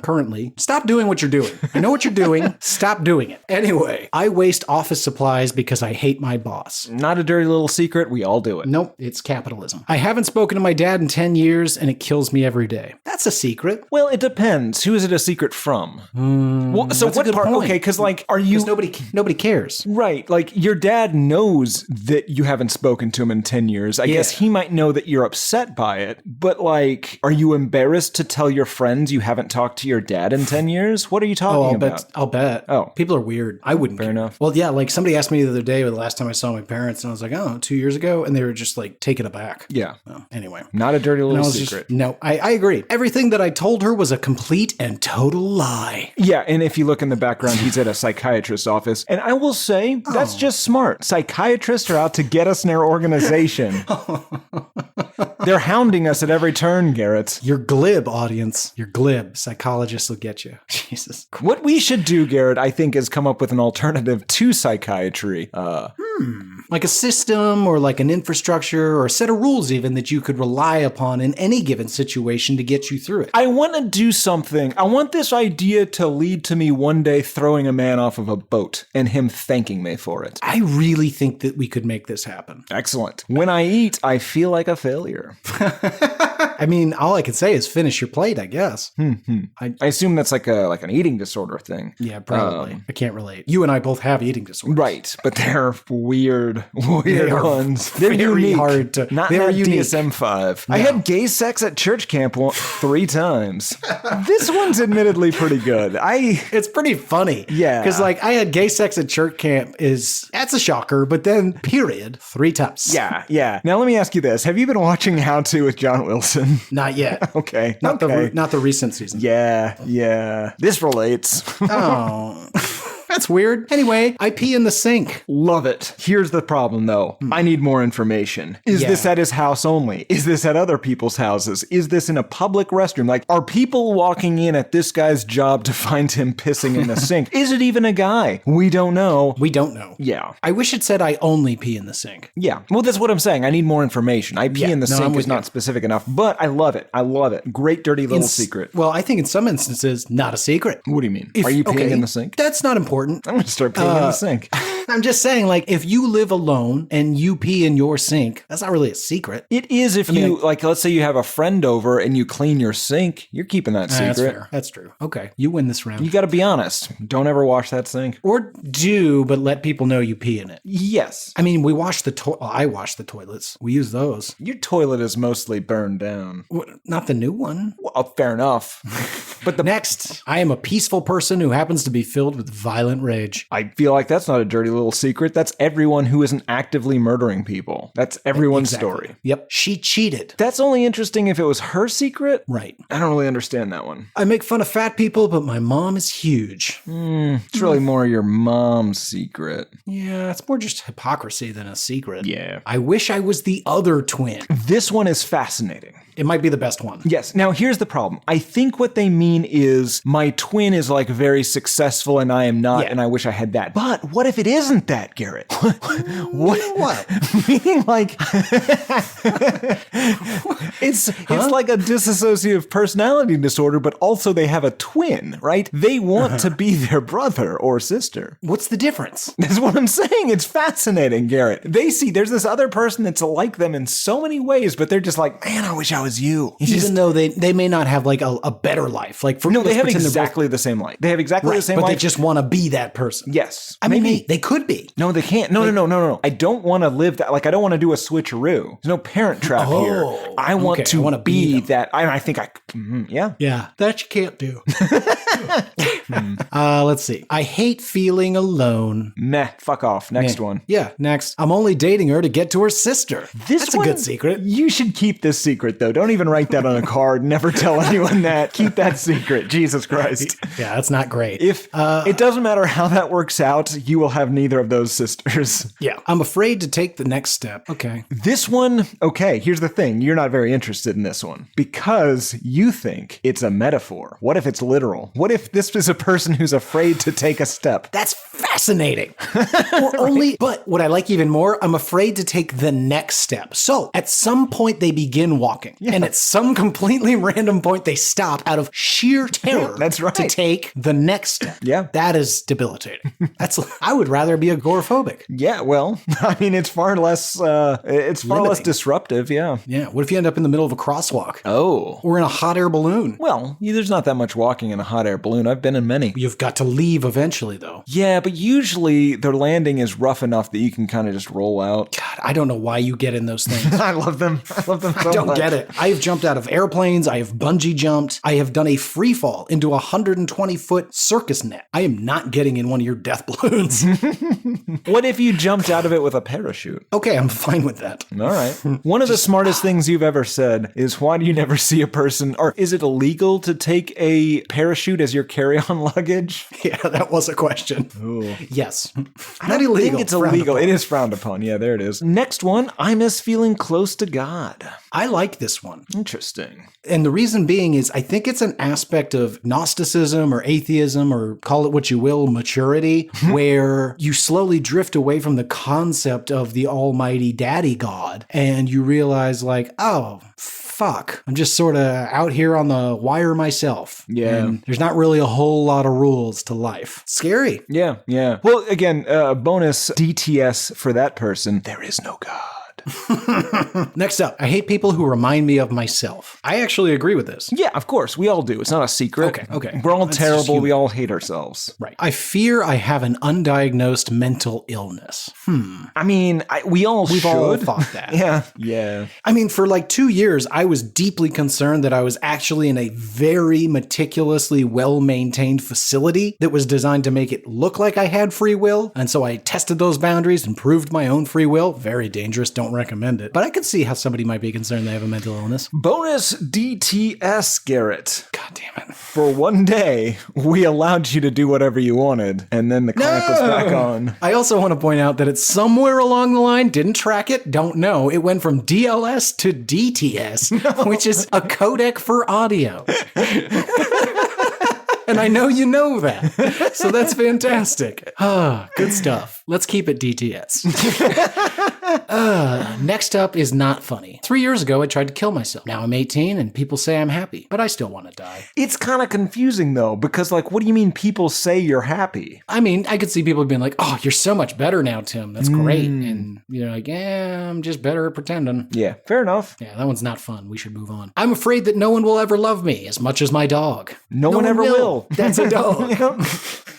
currently. Stop doing what you're doing. I know what you're doing. Stop doing it. Anyway, I waste office supplies because I hate my boss. Not a dirty little secret. We all do it. Nope, it's capitalism. I haven't spoken to my dad in 10 years and it kills me every day. That's a secret. Well, it depends. Who is it a secret from? Well, so that's a what good part? point. Okay, because like, are you Because nobody cares. right? Like your dad knows that you haven't spoken to him in 10 years. I guess he might know that you're upset by it, but like, are you embarrassed to tell your friends you haven't talked to your dad in 10 years? What are you talking about? I'll bet. Oh. People are weird. I wouldn't Fair care. enough. Well, yeah, like somebody asked me the other day, the last time I saw my parents, and I was like, 2 years ago, and they were just like taken aback. Yeah. Oh, anyway. Not a dirty And I little was secret. no, I agree. Everything that I told her was a complete and total lie. Yeah, and if you look in the background, he's at a psychiatrist's office. And I will say, that's just smart. Psychiatrists are out to get us in their organization. They're hounding us at every turn, Garrett. You're glib, audience. You're glib. Psychologists will get you. Jesus. What we should do, Garrett, I think, is come up with an alternative to psychiatry. Like a system or like an infrastructure or a set of rules even that you could rely upon in any given situation to get you through it. I want to do something. I want this idea to lead to me one day throwing a man off of a boat and him thanking me for it. I really think that we could make this happen. Excellent. When I eat, I feel like a failure. I mean, all I can say is finish your plate, I guess. I assume that's like an eating disorder thing. Yeah, probably. I can't relate. You and I both have eating disorders. Right, but they're weird are ones. They're very unique. hard to- Not they're in that unique. DSM-5. I had gay sex at church camp 3 times. This one's admittedly pretty good. It's pretty funny. Yeah. Because, like, I had gay sex at church camp that's a shocker, but then, period, 3 times. Yeah. Now let me ask you this: have you been watching How To with John Wilson? Not yet. Okay. Not the recent season. Yeah. This relates. Oh. That's weird. Anyway, I pee in the sink. Love it. Here's the problem, though. I need more information. Is this Yeah. at his house only? Is this at other people's houses? Is this in a public restroom? Like, are people walking in at this guy's job to find him pissing in the sink? Is it even a guy? We don't know. We don't know. Yeah. I wish it said I only pee in the sink. Yeah. Well, that's what I'm saying. I need more information. I pee in the no, I'm sink with is not you. specific enough, but I love it. Great dirty little secret. Well, I think in some instances, not a secret. What do you mean? Are you peeing in the sink? That's not important. I'm going to start peeing in the sink. I'm just saying, like, if you live alone and you pee in your sink, that's not really a secret. It is if you, like, let's say you have a friend over and you clean your sink, you're keeping that secret. That's fair. That's true. Okay. You win this round. You got to be honest. Don't ever wash that sink. Or do, but let people know you pee in it. Yes. I mean, we wash the I wash the toilets. We use those. Your toilet is mostly burned down. Not the new one. Well, fair enough. But Next, I am a peaceful person who happens to be filled with violent rage. I feel like that's not a dirty little secret. That's everyone who isn't actively murdering people. That's everyone's Exactly. story. Yep. She cheated. That's only interesting if it was her secret. Right. I don't really understand that one. I make fun of fat people, but my mom is huge. It's really more your mom's secret. Yeah, it's more just hypocrisy than a secret. Yeah. I wish I was the other twin. This one is fascinating. It might be the best one. Yes. Now, here's the problem. I think what they mean is my twin is like very successful and I am not, Yeah. and I wish I had that. But what if it isn't that, Garrett? What? Meaning like it's like a dissociative personality disorder, but also they have a twin, right? They want to be their brother or sister. What's the difference? That's what I'm saying. It's fascinating, Garrett. They see there's this other person that's like them in so many ways, but they're just like, man, I wish I was as you. Even though they may not have like a better life. Like for No, they let's have pretend they're exactly the same life. They have exactly both, the same but life. they just want to be that person. Yes. I mean, they could be. No, they can't. No. I don't want to live that. Like, I don't want to do a switcheroo. There's no Parent Trap here. I want okay. to I wanna be them. that. I think yeah. Yeah, that you can't do. Let's see. I hate feeling alone. Meh, fuck off. Next one. Yeah, next. I'm only dating her to get to her sister. That's one, a good secret. You should keep this secret, though. Don't even write that on a card. Never tell anyone that. Keep that secret. Jesus Christ. Yeah, that's not great. If it doesn't matter how that works out, you will have neither of those sisters. Yeah, I'm afraid to take the next step. Okay. This one, okay, here's the thing. You're not very interested in this one because you think it's a metaphor. What if it's literal? What if this is a person who's afraid to take a step? That's fascinating. Or only, but what I like even more, I'm afraid to take the next step. So at some point they begin walking, and at some completely random point they stop out of sheer terror. That's right. To take the next step. Yeah. That is debilitating. I would rather be agoraphobic. Yeah, well, I mean, it's far less Limiting. disruptive, yeah. Yeah. What if you end up in the middle of a crosswalk? Oh. Or in a hot air balloon? Well, there's not that much walking in a hot air balloon. I've been in many. You've got to leave eventually, though. Yeah, but usually their landing is rough enough that you can kind of just roll out. God, I don't know why you get in those things. I love them. I love them so I don't much. get it. I have jumped out of airplanes. I have bungee jumped. I have done a free fall into a 120-foot circus net. I am not getting in one of your death balloons. What if you jumped out of it with a parachute? Okay, I'm fine with that. All right. One of the smartest things you've ever said is, why do you never see a person, or is it illegal to take a parachute as your carry-on luggage? Yeah, that was a question. Ooh. Yes. I Not don't illegal. think it's frowned illegal. upon. It is frowned upon. Yeah, there it is. Next one, I miss feeling close to God. I like this one. Interesting. And the reason being is I think it's an aspect of Gnosticism or atheism, or call it what you will, maturity, where you slowly drift away from the concept of the almighty daddy God and you realize like, oh, fuck, I'm just sort of out here on the wire myself. Yeah. And there's not really a whole lot of rules to life. Scary. Yeah, yeah. Well, again, bonus DTS for that person. There is no God. Next up, I hate people who remind me of myself. I actually agree with this. Yeah, of course. We all do. It's not a secret. Okay. We're all That's just terrible. human. We all hate ourselves. Right. I fear I have an undiagnosed mental illness. I mean, we've all thought that. Yeah. Yeah. I mean, for like 2 years, I was deeply concerned that I was actually in a very meticulously well-maintained facility that was designed to make it look like I had free will. And so I tested those boundaries and proved my own free will. Very dangerous. Don't recommend it. But I could see how somebody might be concerned they have a mental illness. Bonus DTS, Garrett. God damn it. For one day, we allowed you to do whatever you wanted, and then the clamp was back on. I also want to point out that it's somewhere along the line, didn't track it, don't know. It went from DLS to DTS, which is a codec for audio. And I know you know that. So that's fantastic. Good stuff. Let's keep it DTS. Next up is not funny. 3 years ago, I tried to kill myself. Now I'm 18 and people say I'm happy, but I still want to die. It's kind of confusing, though, because, like, what do you mean people say you're happy? I mean, I could see people being like, oh, you're so much better now, Tim. That's great. And you're like, yeah, I'm just better at pretending. Yeah, fair enough. Yeah, that one's not fun. We should move on. I'm afraid that no one will ever love me as much as my dog. No one ever will. That's a dog.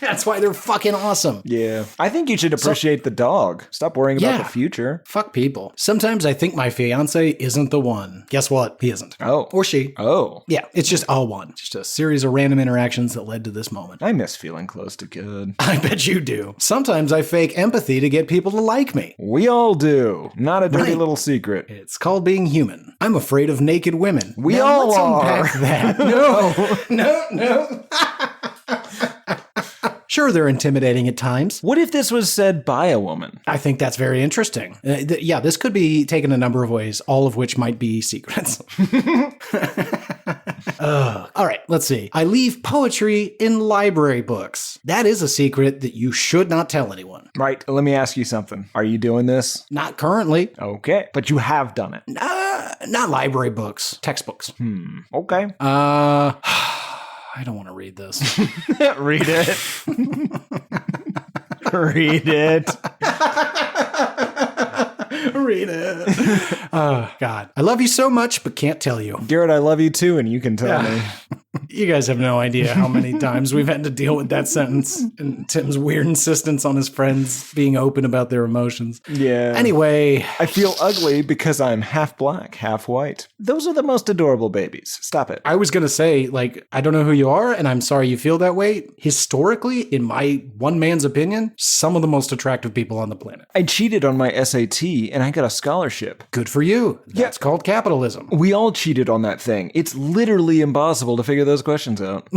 That's why they're fucking awesome. Yeah. I think you should appreciate the dog. Stop worrying about the future. Fuck people. Sometimes I think my fiance isn't the one. Guess what? He isn't. Oh. Or she. Oh. Yeah, it's just all one. Just a series of random interactions that led to this moment. I miss feeling close to good. I bet you do. Sometimes I fake empathy to get people to like me. We all do. Not a dirty little secret. It's called being human. I'm afraid of naked women. We Now, all let's are. unpack that. No. Sure, they're intimidating at times. What if this was said by a woman? I think that's very interesting. Yeah, this could be taken a number of ways, all of which might be secrets. All right, let's see. I leave poetry in library books. That is a secret that you should not tell anyone. Right. Let me ask you something. Are you doing this? Not currently. Okay. But you have done it. Not library books. Textbooks. Okay. I don't want to read this. Read it. Read it. read it. Oh, God. I love you so much, but can't tell you. Garrett, I love you too, and you can tell me. You guys have no idea how many times we've had to deal with that sentence and Tim's weird insistence on his friends being open about their emotions. Yeah. Anyway, I feel ugly because I'm half black, half white. Those are the most adorable babies. Stop it. I was going to say, like, I don't know who you are, and I'm sorry you feel that way. Historically, in my one man's opinion, some of the most attractive people on the planet. I cheated on my SAT and I got a scholarship. Good for you. That's called capitalism. We all cheated on that thing. It's literally impossible to figure those questions out.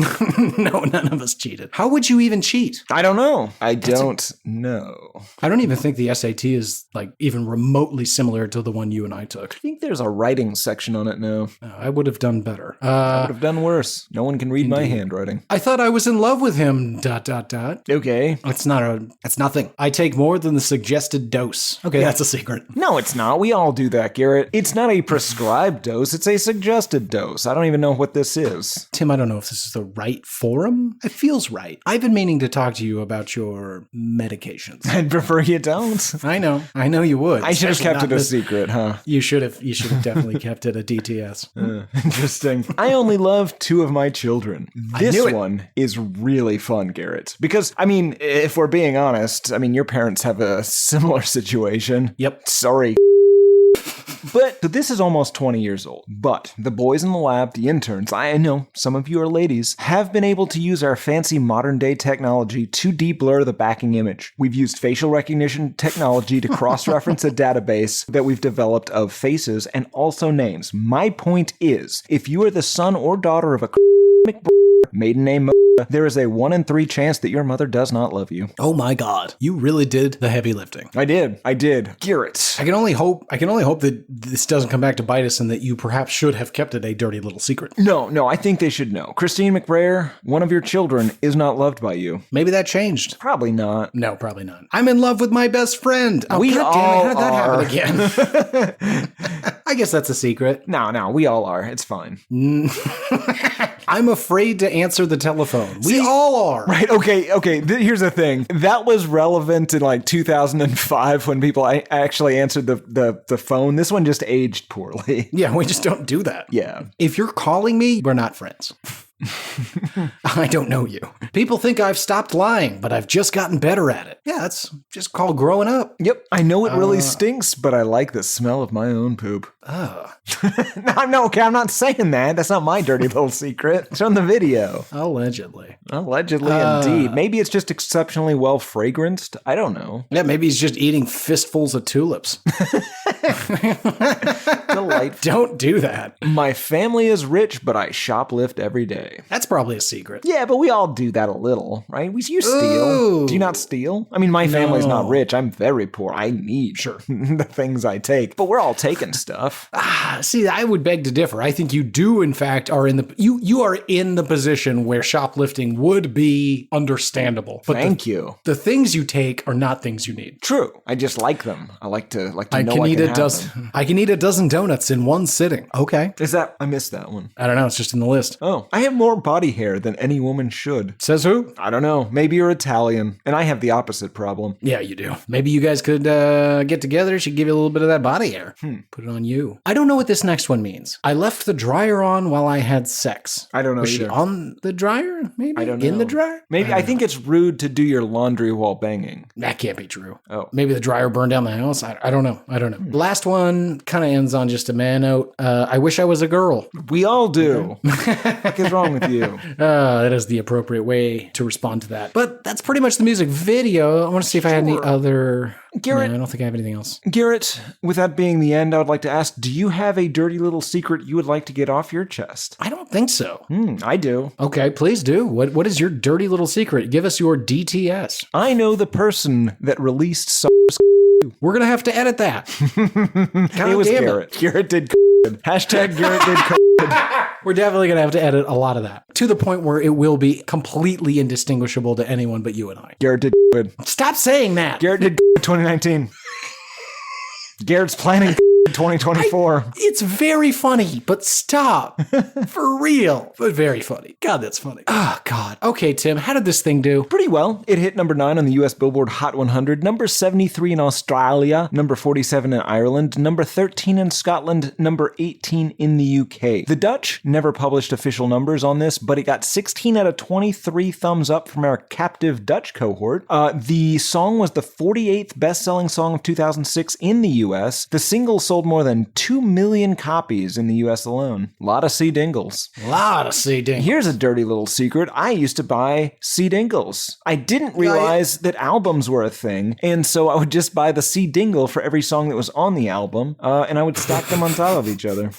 No, none of us cheated. How would you even cheat? I don't know. I don't know. I don't even think the SAT is, like, even remotely similar to the one you and I took. I think there's a writing section on it now. I would have done better. I would have done worse. No one can read my handwriting. I thought I was in love with him, ... Okay. It's nothing. I take more than the suggested dose. Okay, that's a secret. No, it's not. We all do that, Garrett. It's not a prescribed dose. It's a suggested dose. I don't even know what this is. Tim, I don't know if this is the right forum. It feels right. I've been meaning to talk to you about your medications. I'd prefer you don't. I know you would. I should have Especially kept it not a this- secret, huh? You should have definitely kept it a DTS. Interesting. I only love 2 of my children. This knew it. one is really fun, Garrett. Because, I mean, if we're being honest, I mean, your parents have a similar situation. Yep. Sorry. But so this is almost 20 years old. But the boys in the lab, the interns, I know some of you are ladies, have been able to use our fancy modern day technology to de-blur the backing image. We've used facial recognition technology to cross-reference a database that we've developed of faces and also names. My point is, if you are the son or daughter of a maiden name, there is a 1 in 3 chance that your mother does not love you. Oh my God. You really did the heavy lifting. I did. Garrett. I can only hope that this doesn't come back to bite us and that you perhaps should have kept it a dirty little secret. No, I think they should know. Christine McBrayer, one of your children, is not loved by you. Maybe that changed. Probably not. No, probably not. I'm in love with my best friend. Oh, We God damn it. How all did that happen again? I guess that's a secret. No, we all are. It's fine. I'm afraid to answer the telephone. We all are. Right, okay. Here's the thing. That was relevant in like 2005 when people actually answered the phone. This one just aged poorly. Yeah, we just don't do that. Yeah. If you're calling me, we're not friends. I don't know you. People think I've stopped lying, but I've just gotten better at it. Yeah, that's just called growing up. Yep. I know it really stinks, but I like the smell of my own poop. No, okay, I'm not saying that. That's not my dirty little secret. It's on the video. Allegedly. Allegedly, indeed. Maybe it's just exceptionally well fragranced. I don't know. Yeah, maybe he's just eating fistfuls of tulips. Delightful. Don't do that. My family is rich, but I shoplift every day. That's probably a secret. Yeah, but we all do that a little, right? You steal. Ooh. Do you not steal? I mean, my family's not rich. I'm very poor. I need the things I take, but we're all taking stuff. See, I would beg to differ. I think you do, in fact, are in the you are in the position where shoplifting would be understandable. But Thank you. The things you take are not things you need. True. I just like them. I like to know I can eat a dozen donuts in one sitting. Okay. Is that? I missed that one. I don't know. It's just in the list. Oh, I have more body hair than any woman should. Says who? I don't know. Maybe you're Italian, and I have the opposite problem. Yeah, you do. Maybe you guys could get together. She'd give you a little bit of that body hair. Put it on you. I don't know what this next one means. I left the dryer on while I had sex. I don't know Was she either. on the dryer? Maybe? I don't know. In the dryer? Maybe I think it's rude to do your laundry while banging. That can't be true. Oh. Maybe the dryer burned down the house. I don't know. The last one kind of ends on just a man note. I wish I was a girl. We all do. What is wrong with you? That is the appropriate way to respond to that. But that's pretty much the music video. I want to see if I had any other... Garrett- No, I don't think I have anything else. Garrett, with that being the end, I would like to ask, do you have a dirty little secret you would like to get off your chest? I don't think so. I do. Okay, please do. What is your dirty little secret? Give us your DTS. I know the person that released We're going to have to edit that. God it was damn Garrett. Garrett did Hashtag Garrett did We're definitely going to have to edit a lot of that to the point where it will be completely indistinguishable to anyone but you and I. Garrett did good. Stop saying that. Garrett did 2019. Garrett's planning 2024. It's very funny, but stop. For real. But very funny. God, that's funny. Oh, God. Okay, Tim, how did this thing do? Pretty well. It hit number 9 on the US Billboard Hot 100, number 73 in Australia, number 47 in Ireland, number 13 in Scotland, number 18 in the UK. The Dutch never published official numbers on this, but it got 16 out of 23 thumbs up from our captive Dutch cohort. The song was the 48th best-selling song of 2006 in the US. The single sold more than 2 million copies in the US alone. A lot of C-dingles. Lot of CD. Here's a dirty little secret. I used to buy C-dingles. I didn't realize that albums were a thing, and so I would just buy the C-dingle for every song that was on the album, and I would stack them on top of each other.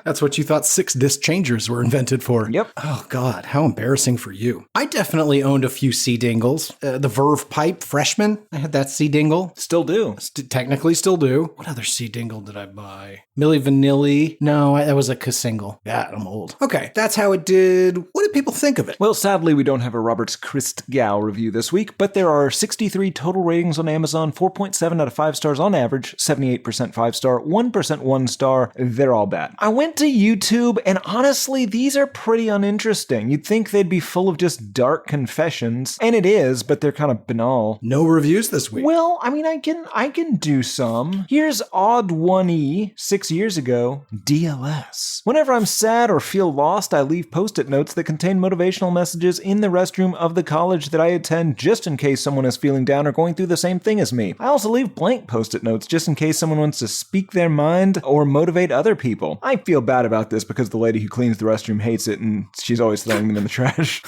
That's what you thought 6-disc changers were invented for. Yep. Oh, God, how embarrassing for you. I definitely owned a few C-dingles. The Verve Pipe Freshman, I had that C-dingle. Still do. Technically still do. What other C-dingle did I buy? Milli Vanilli? No, that was a K-single. Yeah, I'm old. Okay, that's how it did. What did people think of it? Well, sadly, we don't have a Roberts Christgau review this week, but there are 63 total ratings on Amazon, 4.7 out of 5 stars on average, 78% 5-star, 1% 1-star. They're all bad. I went to YouTube, and honestly, these are pretty uninteresting. You'd think they'd be full of just dark confessions, and it is, but they're kind of banal. No reviews this week. Well, I mean, I can do some. Here's Odd 1E, 6 years ago, DLS. Whenever I'm sad or feel lost, I leave post-it notes that contain motivational messages in the restroom of the college that I attend just in case someone is feeling down or going through the same thing as me. I also leave blank post-it notes just in case someone wants to speak their mind or motivate other people. I feel bad about this because the lady who cleans the restroom hates it and she's always throwing them in the trash.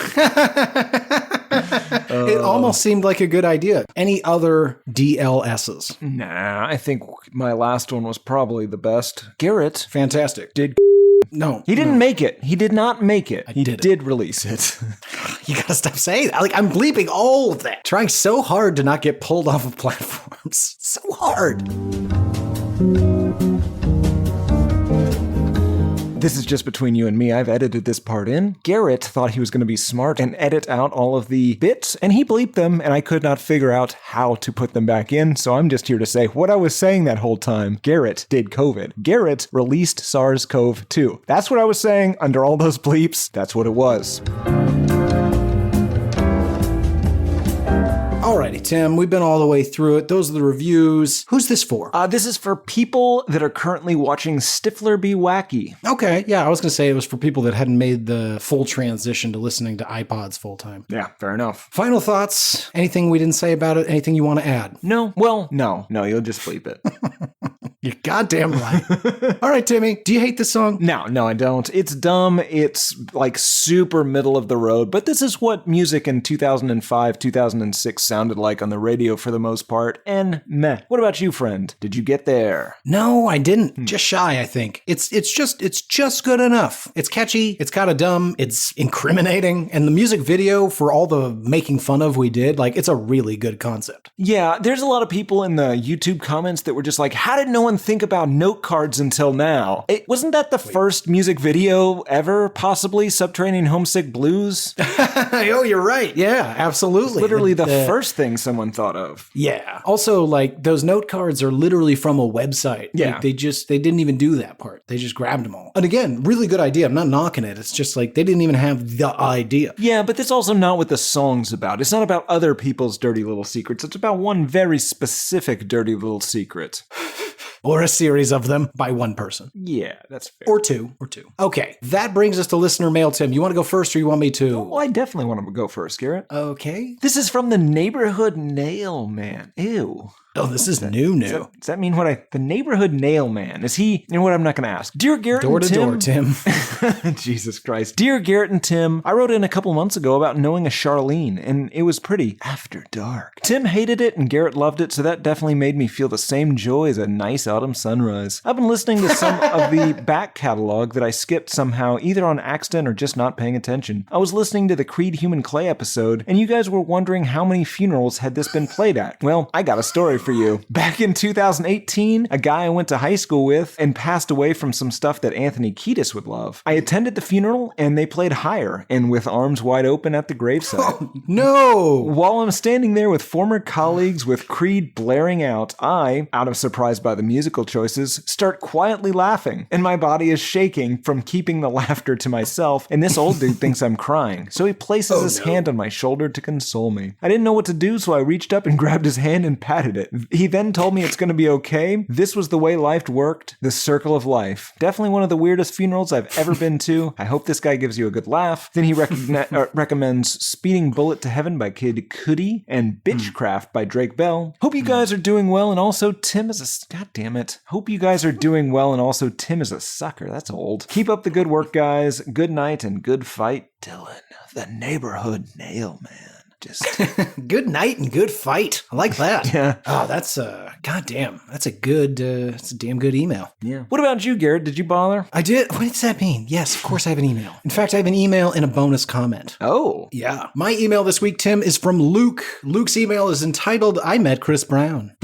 It almost seemed like a good idea. Any other DLSs? Nah, I think my last one was probably the best. Garrett Fantastic. did. No. He didn't make it. He did not make it. He did it. did release it. You gotta stop saying that. Like, I'm bleeping all of that. Trying so hard to not get pulled off of platforms. So hard. This is just between you and me. I've edited this part in. Garrett thought he was going to be smart and edit out all of the bits, and he bleeped them, and I could not figure out how to put them back in, so I'm just here to say what I was saying that whole time. Garrett did COVID. Garrett released SARS-CoV-2. That's what I was saying under all those bleeps. That's what it was. Alrighty, Tim, we've been all the way through it. Those are the reviews. Who's this for? This is for people that are currently watching Stifler Be Wacky. Okay, yeah, I was going to say it was for people that hadn't made the full transition to listening to iPods full time. Yeah, fair enough. Final thoughts? Anything we didn't say about it? Anything you want to add? No, well, no, you'll just bleep it. You're goddamn right. All right, Timmy, do you hate this song? No, I don't. It's dumb. It's like super middle of the road, but this is what music in 2005, 2006 sounded like on the radio for the most part, and meh. What about you, friend? Did you get there? No, I didn't. Just shy, I think. It's just good enough. It's catchy, it's kind of dumb, it's incriminating, and the music video for all the making fun of we did, like, it's a really good concept. Yeah, there's a lot of people in the YouTube comments that were just like, how did no one think about note cards until now? Wasn't that the first music video ever, possibly? Subterranean Homesick Blues? Oh, you're right. Yeah, absolutely. Literally the first thing someone thought of. Yeah. Also, like, those note cards are literally from a website. Yeah. Like, they didn't even do that part. They just grabbed them all. And again, really good idea. I'm not knocking it. It's just like, they didn't even have the idea. Yeah, but that's also not what the song's about. It's not about other people's dirty little secrets. It's about one very specific dirty little secret. Or a series of them by one person. Yeah, that's fair. Or two. Okay, that brings us to listener mail, Tim. You want to go first or you want me to? Well, I definitely want to go first, Garrett. Okay. This is from the Neighborhood Nail Man. Ew. Oh, this is new. Does that mean the Neighborhood Nail Man? Is he, you know what, I'm not going to ask. Dear Garrett Door and to Tim. door, Tim. Jesus Christ. Dear Garrett and Tim, I wrote in a couple months ago about knowing a Charlene, and it was pretty after dark. Tim hated it and Garrett loved it, so that definitely made me feel the same joy as a nice autumn sunrise. I've been listening to some of the back catalog that I skipped somehow, either on accident or just not paying attention. I was listening to the Creed Human Clay episode, and you guys were wondering how many funerals had this been played at. Well, I got a story for you. Back in 2018, a guy I went to high school with and passed away from some stuff that Anthony Kiedis would love. I attended the funeral and they played Higher and With Arms Wide Open at the gravesite. No! While I'm standing there with former colleagues with Creed blaring out, I, out of surprise by the musical choices, start quietly laughing, and my body is shaking from keeping the laughter to myself, and this old dude thinks I'm crying, so he places his hand on my shoulder to console me. I didn't know what to do, so I reached up and grabbed his hand and patted it. He then told me it's going to be okay. This was the way life worked, the circle of life. Definitely one of the weirdest funerals I've ever been to. I hope this guy gives you a good laugh. Then he recommends Speeding Bullet to Heaven by Kid Cudi and Bitchcraft by Drake Bell. Hope you guys are doing well, and also Tim is a... God damn it. Hope you guys are doing well, and also Tim is a sucker. That's old. Keep up the good work, guys. Good night and good fight, Dylan, the neighborhood nail man. Just Good night and good fight. I like that. Yeah. Oh, that's goddamn. That's a good. It's a damn good email. yeah. What about you, Garrett? Did you bother? I did. What does that mean? Yes, of course I have an email. In fact, I have an email and a bonus comment. Oh. Yeah. My email this week, Tim, is from Luke. Luke's email is entitled, I Met Chris Brown.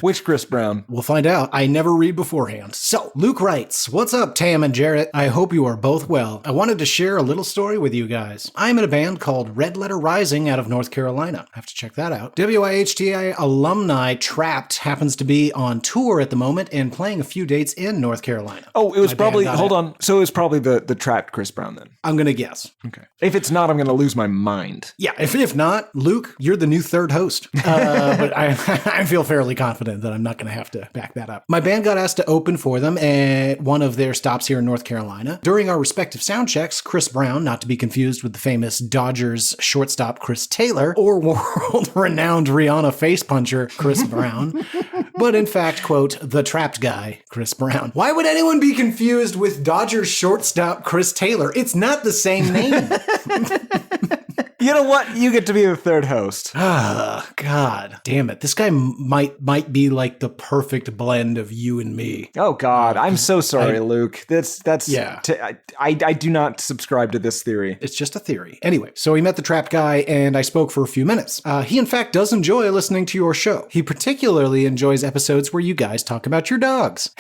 Which Chris Brown? We'll find out. I never read beforehand. So, Luke writes, what's up, Tam and Jarrett? I hope you are both well. I wanted to share a little story with you guys. I'm in a band called Red Letter Rising out of North Carolina. I have to check that out. WIHTA alumni Trapped happens to be on tour at the moment and playing a few dates in North Carolina. Oh, it was My probably, band got hold it. on. So it was probably the Trapped Chris Brown then. I'm going to guess. Okay. If it's not, I'm going to lose my mind. Yeah, if not, Luke, you're the new third host. But I feel fairly confident that I'm not going to have to back that up. My band got asked to open for them at one of their stops here in North Carolina. During our respective sound checks, Chris Brown, not to be confused with the famous Dodgers shortstop Chris Taylor, or world-renowned Rihanna face puncher Chris Brown, but in fact, quote, the trapped guy, Chris Brown. Why would anyone be confused with Dodgers shortstop Chris Taylor? It's not the same name. You know what? You get to be the third host. Ah, God damn it. This guy might be like the perfect blend of you and me. Oh God, I'm so sorry, Luke. That's Yeah. I do not subscribe to this theory. It's just a theory. Anyway, so he met the trapped guy and I spoke for a few minutes. He in fact does enjoy listening to your show. He particularly enjoys episodes where you guys talk about your dogs.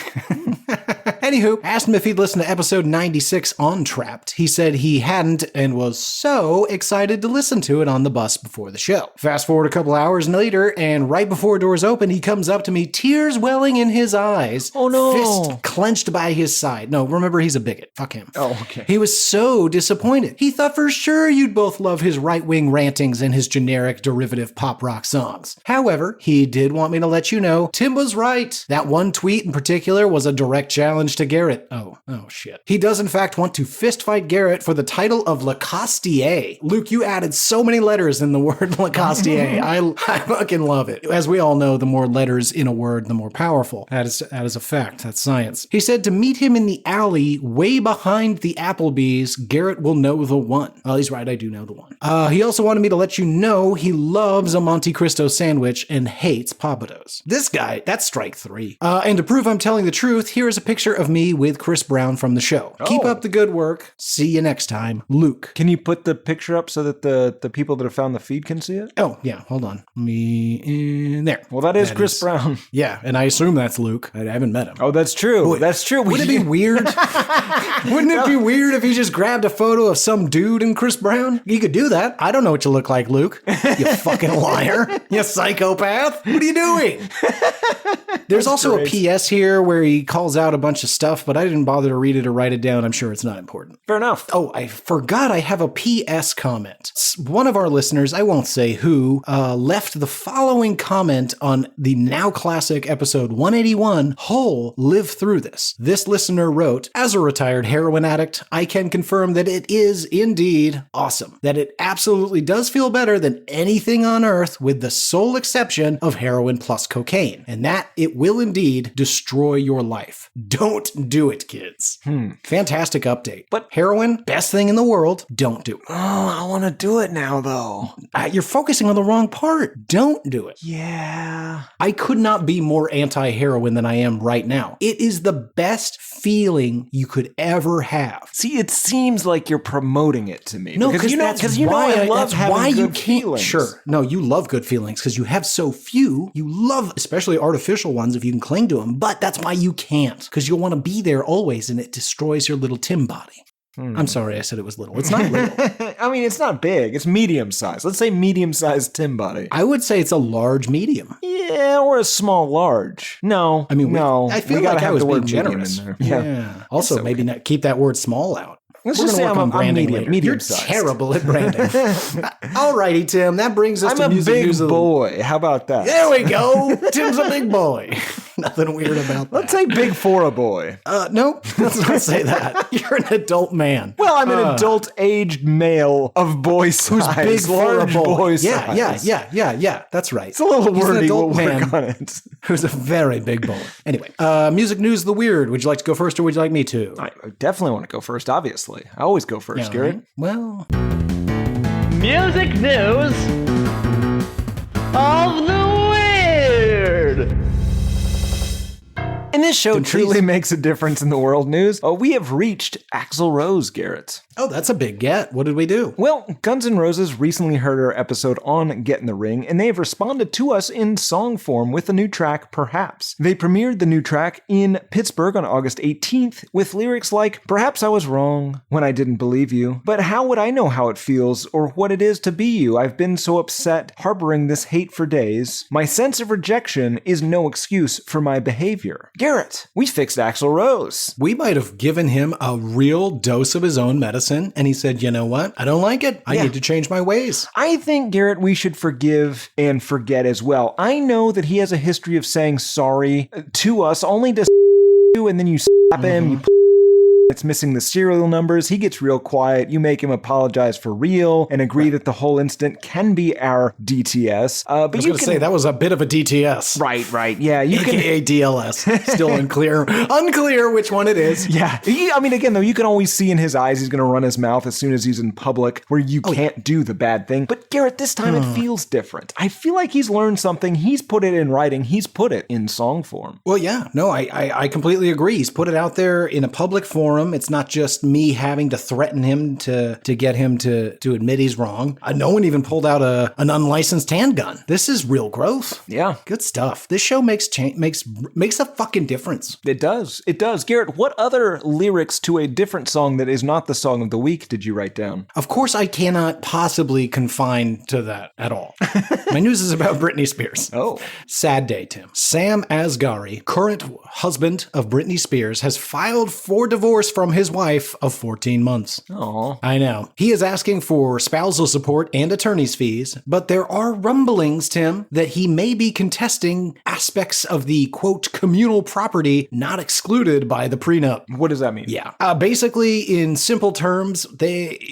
Anywho, asked him if he'd listened to episode 96 on Trapped. He said he hadn't and was so excited to listen to it on the bus before the show. Fast forward a couple hours later, and right before doors open, he comes up to me, tears welling in his eyes. Oh, no. Fist clenched by his side. No, remember, he's a bigot. Fuck him. Oh, okay. He was so disappointed. He thought for sure you'd both love his right-wing rantings and his generic derivative pop rock songs. However, he did want me to let you know Tim was right. That one tweet in particular was a direct challenge to Garrett. Oh shit. He does in fact want to fist fight Garrett for the title of Lacostier. Luke, you added so many letters in the word Lacostier. I fucking love it. As we all know, the more letters in a word, the more powerful. That is a fact. That's science. He said to meet him in the alley way behind the Applebee's, Garrett will know the one. Oh, he's right. I do know the one. He also wanted me to let you know he loves a Monte Cristo sandwich and hates Papados. This guy, that's strike 3. And to prove I'm telling the truth, here is a picture of me with Chris Brown from the show. Keep up the good work. See you next time. Luke. Can you put the picture up so that the people that have found the feed can see it? Oh, yeah. Hold on. There. Well, that is Chris Brown. Yeah, and I assume that's Luke. I haven't met him. Oh, that's true. That's true. Wouldn't it be weird? Wouldn't it be weird if he just grabbed a photo of some dude and Chris Brown? You could do that. I don't know what you look like, Luke. You fucking liar. You psychopath. What are you doing? There's also a PS here where he calls out a bunch of stuff, but I didn't bother to read it or write it down. I'm sure it's not important. Fair enough. Oh, I forgot I have a PS comment. One of our listeners, I won't say who, left the following comment on the now classic episode 181, Whole, Live Through This. This listener wrote, as a retired heroin addict, I can confirm that it is indeed awesome. That it absolutely does feel better than anything on earth with the sole exception of heroin plus cocaine. And that it will indeed destroy your life. Don't Don't do it, kids. Fantastic update. But heroin, best thing in the world, don't do it. Oh, I want to do it now, though. You're focusing on the wrong part. Don't do it. Yeah. I could not be more anti-heroin than I am right now. It is the best feeling you could ever have. See, it seems like you're promoting it to me. No, because I love having good feelings. Sure. No, you love good feelings because you have so few. You love, especially artificial ones, if you can cling to them. But that's why you can't, because you'll want to be there always, and it destroys your little Tim body. I'm sorry I said it was little. It's not little. I mean, it's not big. It's medium-sized. Let's say medium-sized Tim body. I would say it's a large medium. Yeah, or a small large. No. I mean, no. I feel we gotta like I have was the word being medium generous. in there. Yeah. Also, It's maybe okay. not keep that word small out. Let's We're just gonna say work on I'm branding medium, later. medium-sized. You're terrible at branding. Alrighty, Tim. That brings us I'm to a music big news of the- boy. How about that? There we go. Tim's a big boy. Nothing weird about that. Let's say big for a boy. No, let's not say that. You're an adult man. Well, I'm an adult-aged male of boy size. Who's big for a large boy. size. Yeah. That's right. It's a little He's an wordy. adult We'll man work on it. who's a very big boy. Anyway, music news of the weird. Would you like to go first, or would you like me to? I definitely want to go first, obviously. I always go first, Yeah, Garrett. right. Well, Music news of the weird. And this show Then truly please- makes a difference in the world news. We have reached Axl Rose, Garrett. oh, that's a big get. What did we do? Well, Guns N' Roses recently heard our episode on Get in the Ring, and they have responded to us in song form with the new track, Perhaps. They premiered the new track in Pittsburgh on August 18th with lyrics like, "Perhaps I was wrong when I didn't believe you, but how would I know how it feels or what it is to be you? I've been so upset, harboring this hate for days. My sense of rejection is no excuse for my behavior." Garrett, we fixed Axl Rose. We might have given him a real dose of his own medicine, and he said, you know what? I don't like it. I Yeah. need to change my ways. I think, Garrett, we should forgive and forget as well. I know that he has a history of saying sorry to us only to you, and then you slap him, you it's missing the serial numbers. He gets real quiet. You make him apologize for real and agree that the whole incident can be our DTS. But I was you going to say that was a bit of a DTS. Right. Yeah, you can. AKA DLS. Still unclear which one it is. Yeah. I mean, again, though, you can always see in his eyes he's going to run his mouth as soon as he's in public where you can't do the bad thing. But Garrett, this time it feels different. I feel like he's learned something. He's put it in writing. He's put it in song form. Well, yeah, no, I completely agree. He's put it out there in a public forum. It's not just me having to threaten him to get him to admit he's wrong. No one even pulled out an unlicensed handgun. This is real growth. Yeah. Good stuff. This show makes a fucking difference. It does. It does. Garrett, what other lyrics to a different song that is not the song of the week did you write down? Of course, I cannot possibly confine to that at all. My news is about Britney Spears. Oh. Sad day, Tim. Sam Asghari, current husband of Britney Spears, has filed for divorce from his wife of 14 months. Aw. I know. He is asking for spousal support and attorney's fees, but there are rumblings, Tim, that he may be contesting aspects of the, quote, communal property not excluded by the prenup. What does that mean? Yeah. Basically, in simple terms,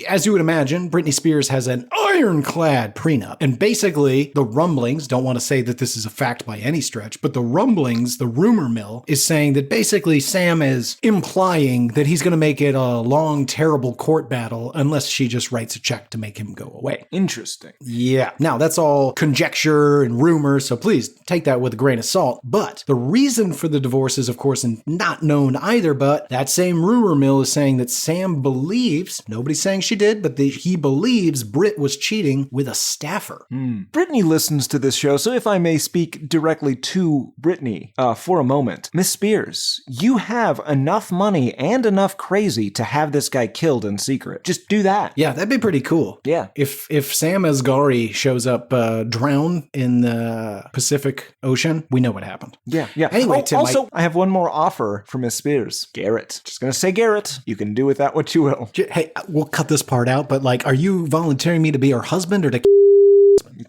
as you would imagine, Britney Spears has an ironclad prenup. And basically, the rumblings, don't want to say that this is a fact by any stretch, but the rumblings, the rumor mill, is saying that basically Sam is implying that he's going to make it a long, terrible court battle unless she just writes a check to make him go away. Interesting. Yeah. Now, that's all conjecture and rumor, so please take that with a grain of salt. But the reason for the divorce is, of course, not known either, but that same rumor mill is saying that Sam believes, nobody's saying she did, but he believes Britt was cheating with a staffer. Brittany listens to this show, so if I may speak directly to Brittany for a moment. Miss Spears, you have enough money and enough crazy to have this guy killed in secret. Just do that. Yeah, that'd be pretty cool. Yeah. If Sam Asghari shows up drowned in the Pacific Ocean, we know what happened. Yeah. Anyway, Tim, also, I have one more offer for Miss Spears. Garrett. Just gonna say Garrett. You can do with that what you will. Hey, we'll cut this part out, but are you volunteering me to be her husband or to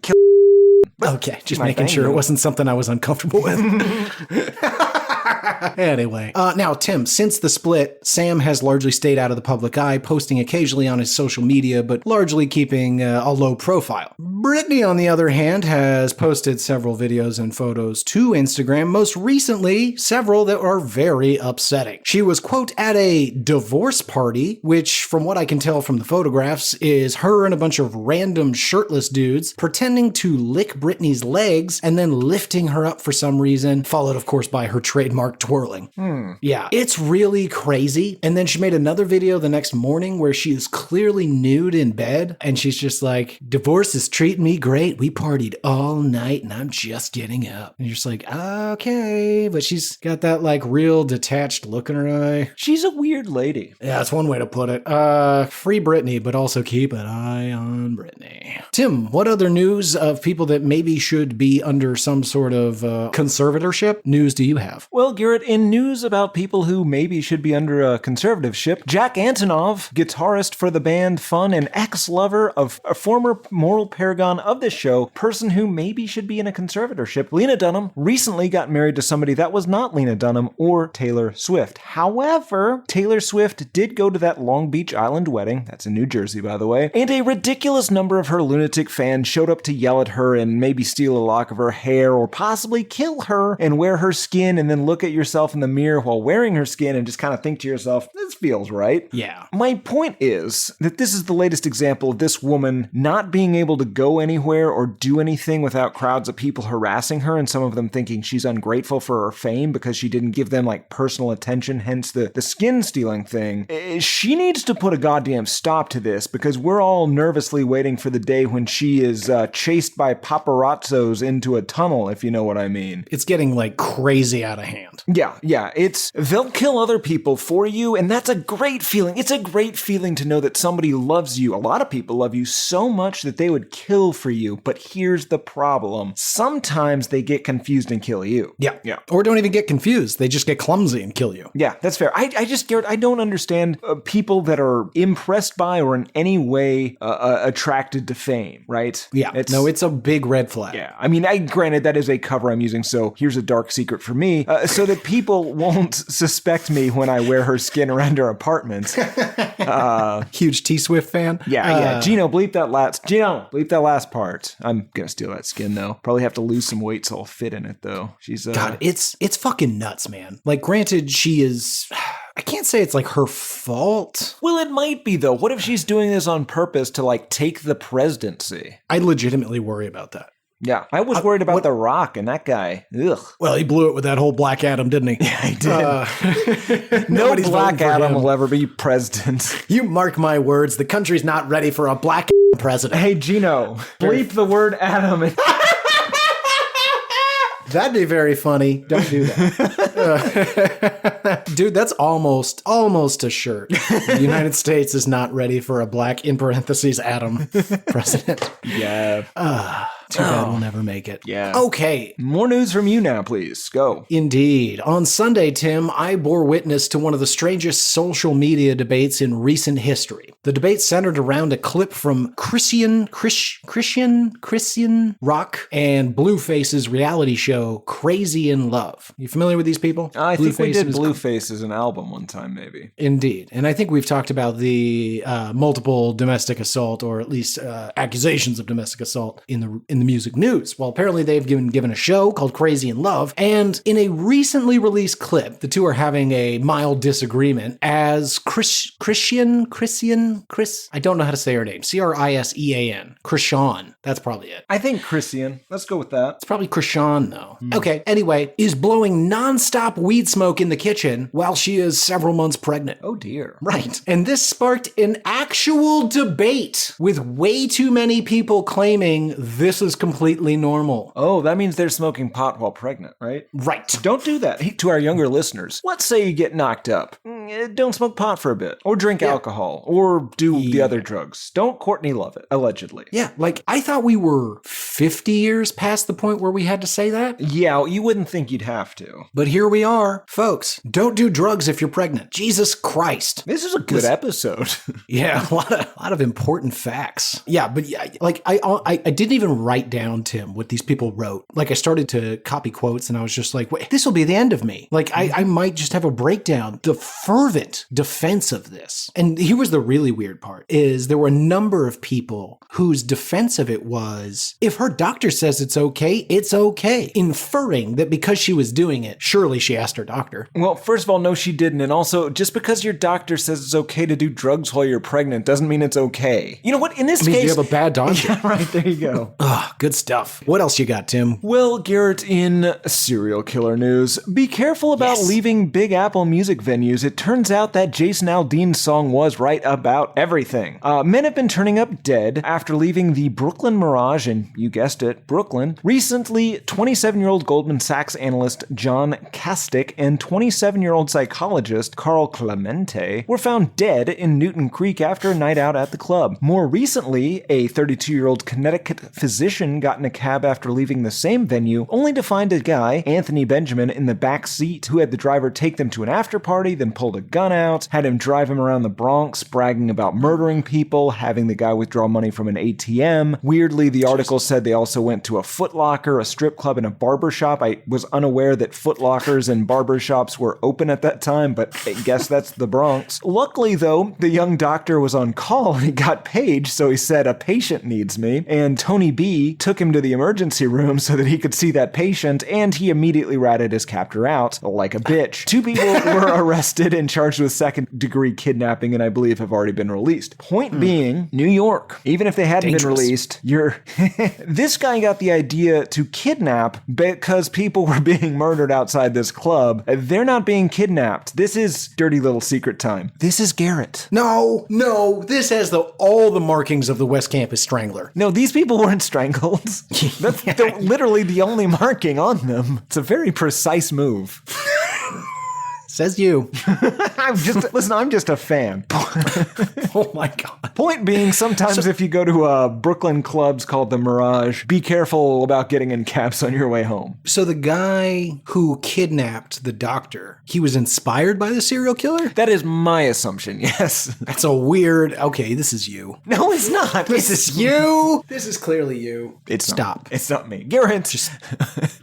Kill. Okay, just My making bang sure it you. wasn't something I was uncomfortable with. Anyway, now, Tim, since the split, Sam has largely stayed out of the public eye, posting occasionally on his social media, but largely keeping a low profile. Brittany, on the other hand, has posted several videos and photos to Instagram, most recently, several that are very upsetting. She was, quote, at a divorce party, which, from what I can tell from the photographs, is her and a bunch of random shirtless dudes pretending to lick Brittany's legs and then lifting her up for some reason, followed, of course, by her trademark twirling. Yeah, it's really crazy. And then she made another video the next morning where she is clearly nude in bed, and she's just like, divorce is treating me great. We partied all night and I'm just getting up. And you're just like, okay, but she's got that like real detached look in her eye. She's a weird lady. Yeah, that's one way to put it. Free Britney, but also keep an eye on Britney. Tim, what other news of people that maybe should be under some sort of conservatorship news do you have? Well, Garrett, in news about people who maybe should be under a conservativeship, Jack Antonoff, guitarist for the band Fun and ex-lover of a former moral paragon of this show, person who maybe should be in a conservatorship, Lena Dunham, recently got married to somebody that was not Lena Dunham or Taylor Swift. However, Taylor Swift did go to that Long Beach Island wedding, that's in New Jersey, by the way, and a ridiculous number of her lunatic fans showed up to yell at her and maybe steal a lock of her hair or possibly kill her and wear her skin and then look at yourself in the mirror while wearing her skin and just kind of think to yourself, this feels right. Yeah. My point is that this is the latest example of this woman not being able to go anywhere or do anything without crowds of people harassing her, and some of them thinking she's ungrateful for her fame because she didn't give them like personal attention, hence the skin stealing thing. She needs to put a goddamn stop to this because we're all nervously waiting for the day when she is chased by paparazzos into a tunnel, if you know what I mean. It's getting like crazy out of hand. Yeah, they'll kill other people for you, and that's a great feeling. It's a great feeling to know that somebody loves you. A lot of people love you so much that they would kill for you, but here's the problem. Sometimes they get confused and kill you. Yeah. Or don't even get confused. They just get clumsy and kill you. Yeah, that's fair. I just, Garrett, I don't understand people that are impressed by or in any way attracted to fame, right? Yeah. It's a big red flag. Yeah. I mean, granted, that is a cover I'm using, so here's a dark secret for me, so that people won't suspect me when I wear her skin around her apartment. Huge T-Swift fan? Yeah. Gino, bleep that last part. I'm gonna steal that skin, though. Probably have to lose some weight so I'll fit in it, though. She's, God, it's fucking nuts, man. Like, granted, she is... I can't say it's like her fault. Well, it might be, though. What if she's doing this on purpose to, like, take the presidency? I legitimately worry about that. Yeah, I was worried about The Rock and that guy. Ugh. Well, he blew it with that whole Black Adam, didn't he? Yeah, he did. No Black Adam will ever be president. You mark my words, the country's not ready for a Black president. Hey, Gino, bleep the word Adam. That'd be very funny. Don't do that. Dude, that's almost a shirt. The United States is not ready for a Black, in parentheses, Adam president. Yeah. Too bad we'll never make it. Yeah. Okay. More news from you now, please. Go. Indeed. On Sunday, Tim, I bore witness to one of the strangest social media debates in recent history. The debate centered around a clip from Christian Rock and Blueface's reality show, Crazy in Love. You familiar with these people? I think we did Blueface as an album one time, maybe. Indeed. And I think we've talked about the multiple domestic assault, or at least accusations of domestic assault in the music news. Well, apparently they've given a show called Crazy in Love, and in a recently released clip, the two are having a mild disagreement as Chris, I don't know how to say her name, Chrisean, Krishan, that's probably it. I think Christian. Let's go with that. It's probably Krishan, though. Okay, anyway, is blowing nonstop weed smoke in the kitchen while she is several months pregnant. Oh dear. Right. And this sparked an actual debate with way too many people claiming this is completely normal. Oh, that means they're smoking pot while pregnant, right? Right. Don't do that. Hey, to our younger listeners, let's say you get knocked up. don't smoke pot for a bit, or drink alcohol, or do the other drugs. Don't Courtney Love it, allegedly. Yeah, like, I thought we were 50 years past the point where we had to say that. Yeah, you wouldn't think you'd have to. But here we are. Folks, don't do drugs if you're pregnant. Jesus Christ. This is a good episode. Yeah, a lot of important facts. Yeah, but yeah, like I didn't even write down, Tim, what these people wrote. Like I started to copy quotes and I was just like, wait, this will be the end of me. Like I might just have a breakdown. The fervent defense of this. And here was the really weird part is there were a number of people whose defense of it was, if her doctor says it's okay, inferring that because she was doing it, surely she asked her doctor. Well, first of all, no, she didn't. And also, just because your doctor says it's okay to do drugs while you're pregnant doesn't mean it's okay. You know what? In this case, you have a bad doctor. Yeah, right, there you go. Ugh, good stuff. What else you got, Tim? Well, Garrett, in serial killer news, be careful about leaving Big Apple music venues. It turns out that Jason Aldean's song was right about everything. Men have been turning up dead after leaving the Brooklyn Mirage, and you guessed it, Brooklyn. Recently, 27-year-old Goldman Sachs analyst John Kastick and 27-year-old psychologist Carl Clemente were found dead in Newton Creek after a night out at the club. More recently, a 32-year-old Connecticut physician got in a cab after leaving the same venue, only to find a guy, Anthony Benjamin, in the back seat who had the driver take them to an after party, then pulled a gun out, had him drive him around the Bronx, bragging about murdering people, having the guy withdraw money from an ATM. Weirdly, the article said they also went to a Foot Locker, a strip club, and a barbershop. I was unaware that Foot Lockers and barbershops were open at that time, but I guess that's the Bronx. Luckily, though, the young doctor was on call and he got paged, so he said, "A patient needs me." And Tony B took him to the emergency room so that he could see that patient, and he immediately ratted his captor out like a bitch. 2 people were arrested and charged with second-degree kidnapping, and I believe have already been released. Point being, New York. Even if they hadn't been released, this guy got the idea to kidnap because people were being murdered outside this club. They're not being kidnapped. This is dirty little secret time. This is Garrett. No, this has all the markings of the West Campus Strangler. No, these people weren't strangled. That's literally the only marking on them. It's a very precise move. Says you. I'm just a fan. Oh my God. Point being, sometimes if you go to Brooklyn clubs called the Mirage, be careful about getting in cabs on your way home. So the guy who kidnapped the doctor, he was inspired by the serial killer? That is my assumption, yes. That's a weird, okay, this is you. No, it's not. This is you. This is clearly you. Stop. It's not me. Garrett. Just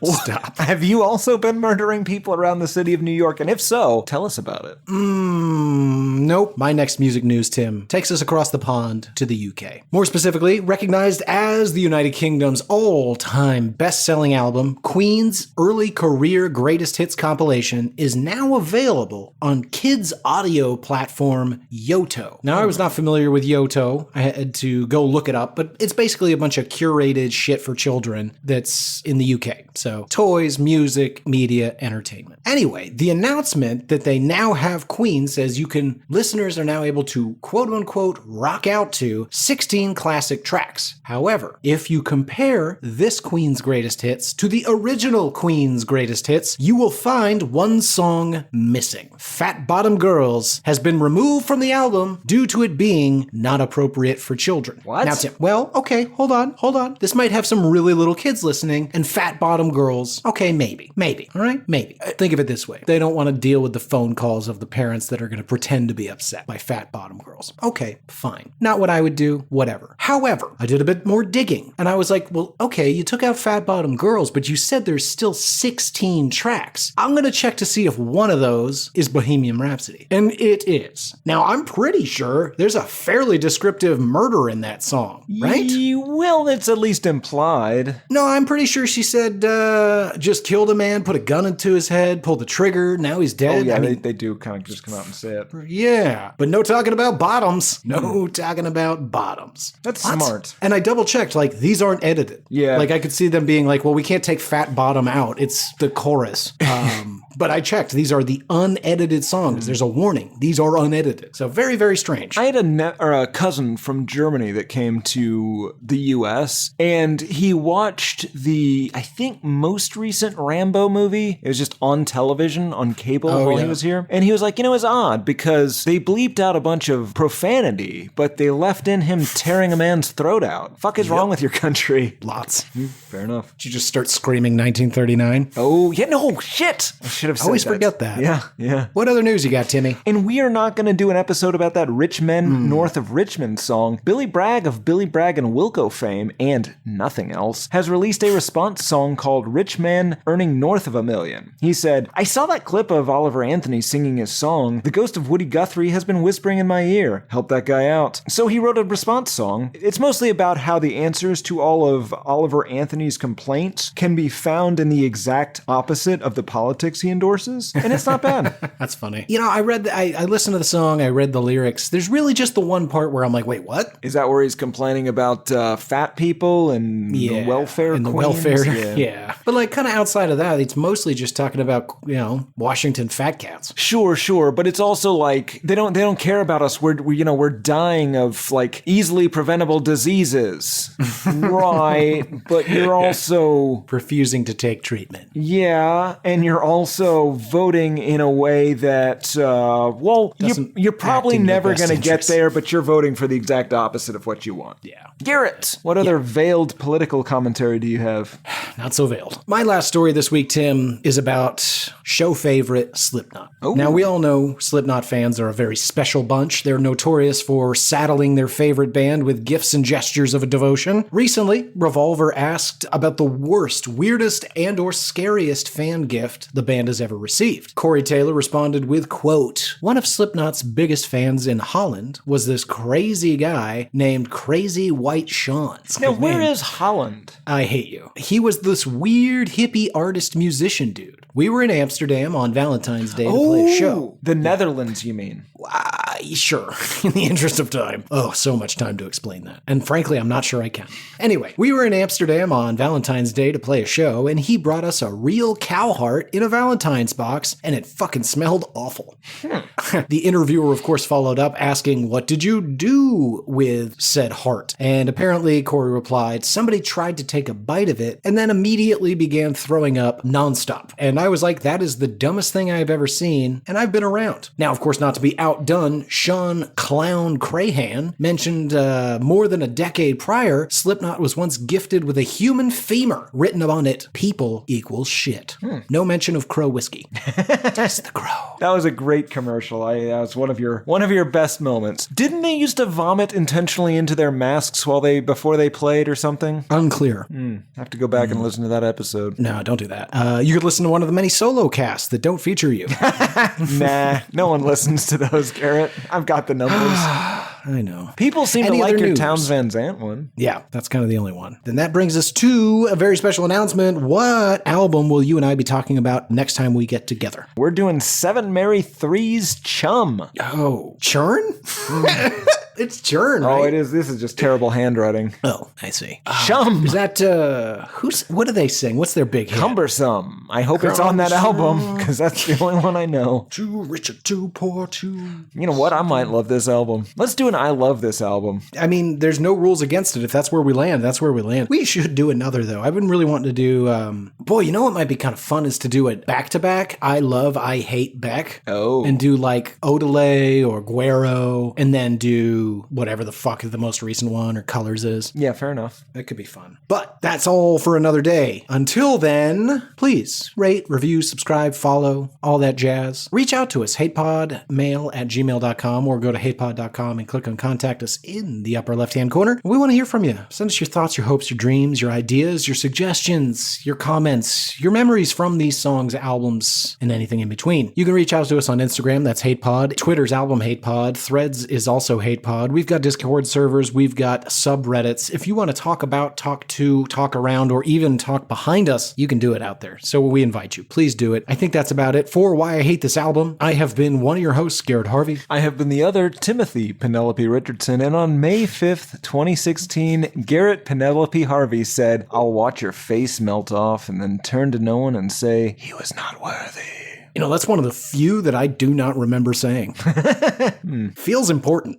stop. Have you also been murdering people around the city of New York? And if so, tell us about it. Nope. My next music news, Tim, takes us across the pond to the UK. More specifically, recognized as the United Kingdom's all-time best-selling album, Queen's early career greatest hits compilation is now available on kids' audio platform Yoto. Now, I was not familiar with Yoto. I had to go look it up, but it's basically a bunch of curated shit for children that's in the UK. So, toys, music, media, entertainment. Anyway, the announcement that they now have Queen says listeners are now able to quote-unquote rock out to 16 classic tracks. However, if you compare this Queen's greatest hits to the original Queen's greatest hits, you will find one song missing. Fat Bottom Girls has been removed from the album due to it being not appropriate for children. What? Now, Tim, well, okay, hold on. This might have some really little kids listening, and Fat Bottom Girls, okay, maybe, all right, maybe. Think of it this way. They don't want to deal with the phone calls of the parents that are going to pretend to be upset by Fat Bottom Girls. Okay, fine. Not what I would do, whatever. However, I did a bit more digging, and I was like, well, okay, you took out Fat Bottom Girls, but you said there's still 16 tracks. I'm going to check to see if one of those is Bohemian Rhapsody. And it is. Now, I'm pretty sure there's a fairly descriptive murder in that song, right? Well, it's at least implied. No, I'm pretty sure she said, just killed a man, put a gun into his head, pulled the trigger, now he's dead. Oh, yeah, they do kind of just come out and say it. Yeah, but no talking about bottoms. No talking about bottoms. That's What? smart. And I double checked, like, these aren't edited. Yeah. Like, I could see them being like, well, we can't take Fat Bottom out. It's the chorus. But I checked. These are the unedited songs. There's a warning. These are unedited. So very, very strange. I had a cousin from Germany that came to the U.S. and he watched the, I think, most recent Rambo movie. It was just on television, on cable while he was here. And he was like, it's odd because they bleeped out a bunch of profanity, but they left in him tearing a man's throat out. Fuck is wrong with your country? Lots. Fair enough. Did you just start screaming 1939? Oh, yeah, no, shit. I should have said Always that. forget that. Yeah. What other news you got, Timmy? And we are not going to do an episode about that Rich Men North of Richmond song. Billy Bragg of Billy Bragg and Wilco fame, and nothing else, has released a response song called Rich Men Earning North of $1 Million. He said, I saw that clip of Oliver Anthony singing his song. The ghost of Woody Guthrie has been whispering in my ear. Help that guy out. So he wrote a response song. It's mostly about how the answers to all of Oliver Anthony's complaints can be found in the exact opposite of the politics he endorses. And it's not bad. That's funny. I read, I listened to the song, I read the lyrics. There's really just the one part where I'm like, wait, what? Is that where he's complaining about fat people and the welfare and the queens? welfare? Yeah. But like kind of outside of that, it's mostly just talking about, Washington fat cats. Sure, but it's also like they don't care about us. We're dying of like easily preventable diseases, right? But you're also refusing to take treatment. Yeah, and you're also voting in a way that you're probably never going to get there, but you're voting for the exact opposite of what you want. Yeah. Garrett, what other veiled political commentary do you have? Not so veiled. My last story this week, Tim, is about show favorite Slipknot. Oh. Now, we all know Slipknot fans are a very special bunch. They're notorious for saddling their favorite band with gifts and gestures of a devotion. Recently, Revolver asked about the worst, weirdest, and or scariest fan gift the band has ever received. Corey Taylor responded with, quote, one of Slipknot's biggest fans in Holland was this crazy guy named Crazy White Sean. Now, where is Holland? I hate you. He was this weird hippie artist musician dude. We were in Amsterdam on Valentine's Day to play a show. The Netherlands, you mean? Sure, in the interest of time. Oh, so much time to explain that. And frankly, I'm not sure I can. Anyway, we were in Amsterdam on Valentine's Day to play a show, and he brought us a real cow heart in a Valentine's box, and it fucking smelled awful. The interviewer, of course, followed up asking, what did you do with said heart? And apparently, Corey replied, somebody tried to take a bite of it, and then immediately began throwing up nonstop. And I was like, that is the dumbest thing I've ever seen, and I've been around. Now, of course, not to be outdone, Sean Clown Crahan mentioned more than a decade prior, Slipknot was once gifted with a human femur written on it, people equals shit. No mention of crow whiskey. Taste the crow. That was a great commercial. That was one of your best moments. Didn't they used to vomit intentionally into their masks before they played or something? Unclear. Have to go back and listen to that episode. No, don't do that. You could listen to one of the many solo casts that don't feature you. Nah, no one listens to those, Garrett. I've got the numbers. I know. People seem Any to like other your news? Townes Van Zandt one. Yeah, that's kind of the only one. Then that brings us to a very special announcement. What album will you and I be talking about next time we get together? We're doing 7 Mary 3's Chum. Oh, Churn? It's Churn, right? Oh, it is. This is just terrible handwriting. Oh, I see. Chum. Is that, what do they sing? What's their big hit? Cumbersome. I hope it's on that album, because that's the only one I know. Too rich or too poor, too... You know what? I might love this album. Let's do an I love this album. I mean, there's no rules against it. If that's where we land, that's where we land. We should do another, though. I've been really wanting to do, you know what might be kind of fun is to do it back-to-back. I hate Beck. Oh. And do like Odelay or Guero, and then do whatever the fuck the most recent one or Colors is. Yeah, fair enough. That could be fun. But that's all for another day. Until then, please rate, review, subscribe, follow, all that jazz. Reach out to us, hatepodmail@gmail.com, or go to hatepod.com and click on contact us in the upper left-hand corner. We want to hear from you. Send us your thoughts, your hopes, your dreams, your ideas, your suggestions, your comments, your memories from these songs, albums, and anything in between. You can reach out to us on Instagram, that's HatePod. Twitter's Album HatePod. Threads is also HatePod. We've got Discord servers. We've got subreddits. If you want to talk about, talk to, talk around, or even talk behind us, you can do it out there. So we invite you. Please do it. I think that's about it for Why I Hate This Album. I have been one of your hosts, Garrett Harvey. I have been the other, Timothy Penelope Richardson, and on May 5th, 2016, Garrett Penelope Harvey said, I'll watch your face melt off and then turn to no one and say, he was not worthy. You know, that's one of the few that I do not remember saying. Feels important.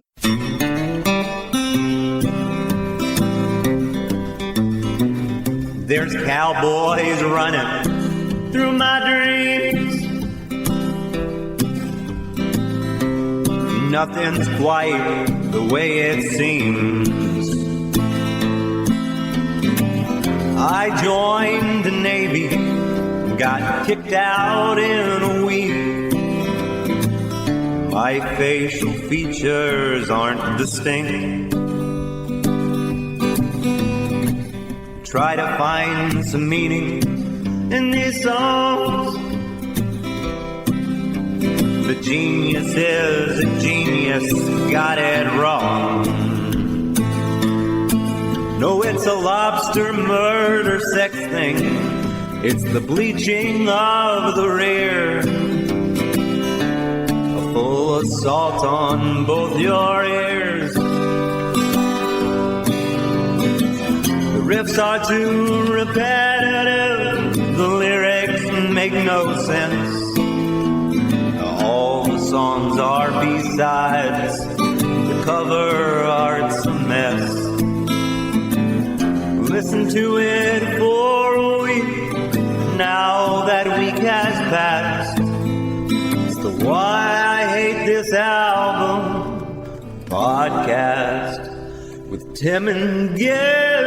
There's cowboys running through my dreams. Nothing's quite the way it seems. I joined the Navy, got kicked out in a week. My facial features aren't distinct. Try to find some meaning in these songs. The genius is a genius, got it wrong. No, it's a lobster murder sex thing. It's the bleaching of the rear. A full assault on both your ears. The riffs are too repetitive. The lyrics make no sense. All the songs are B-sides. The cover art's a mess. Listen to it for a week. Now that week has passed. It's the Why I Hate This Album podcast with Tim and Gary.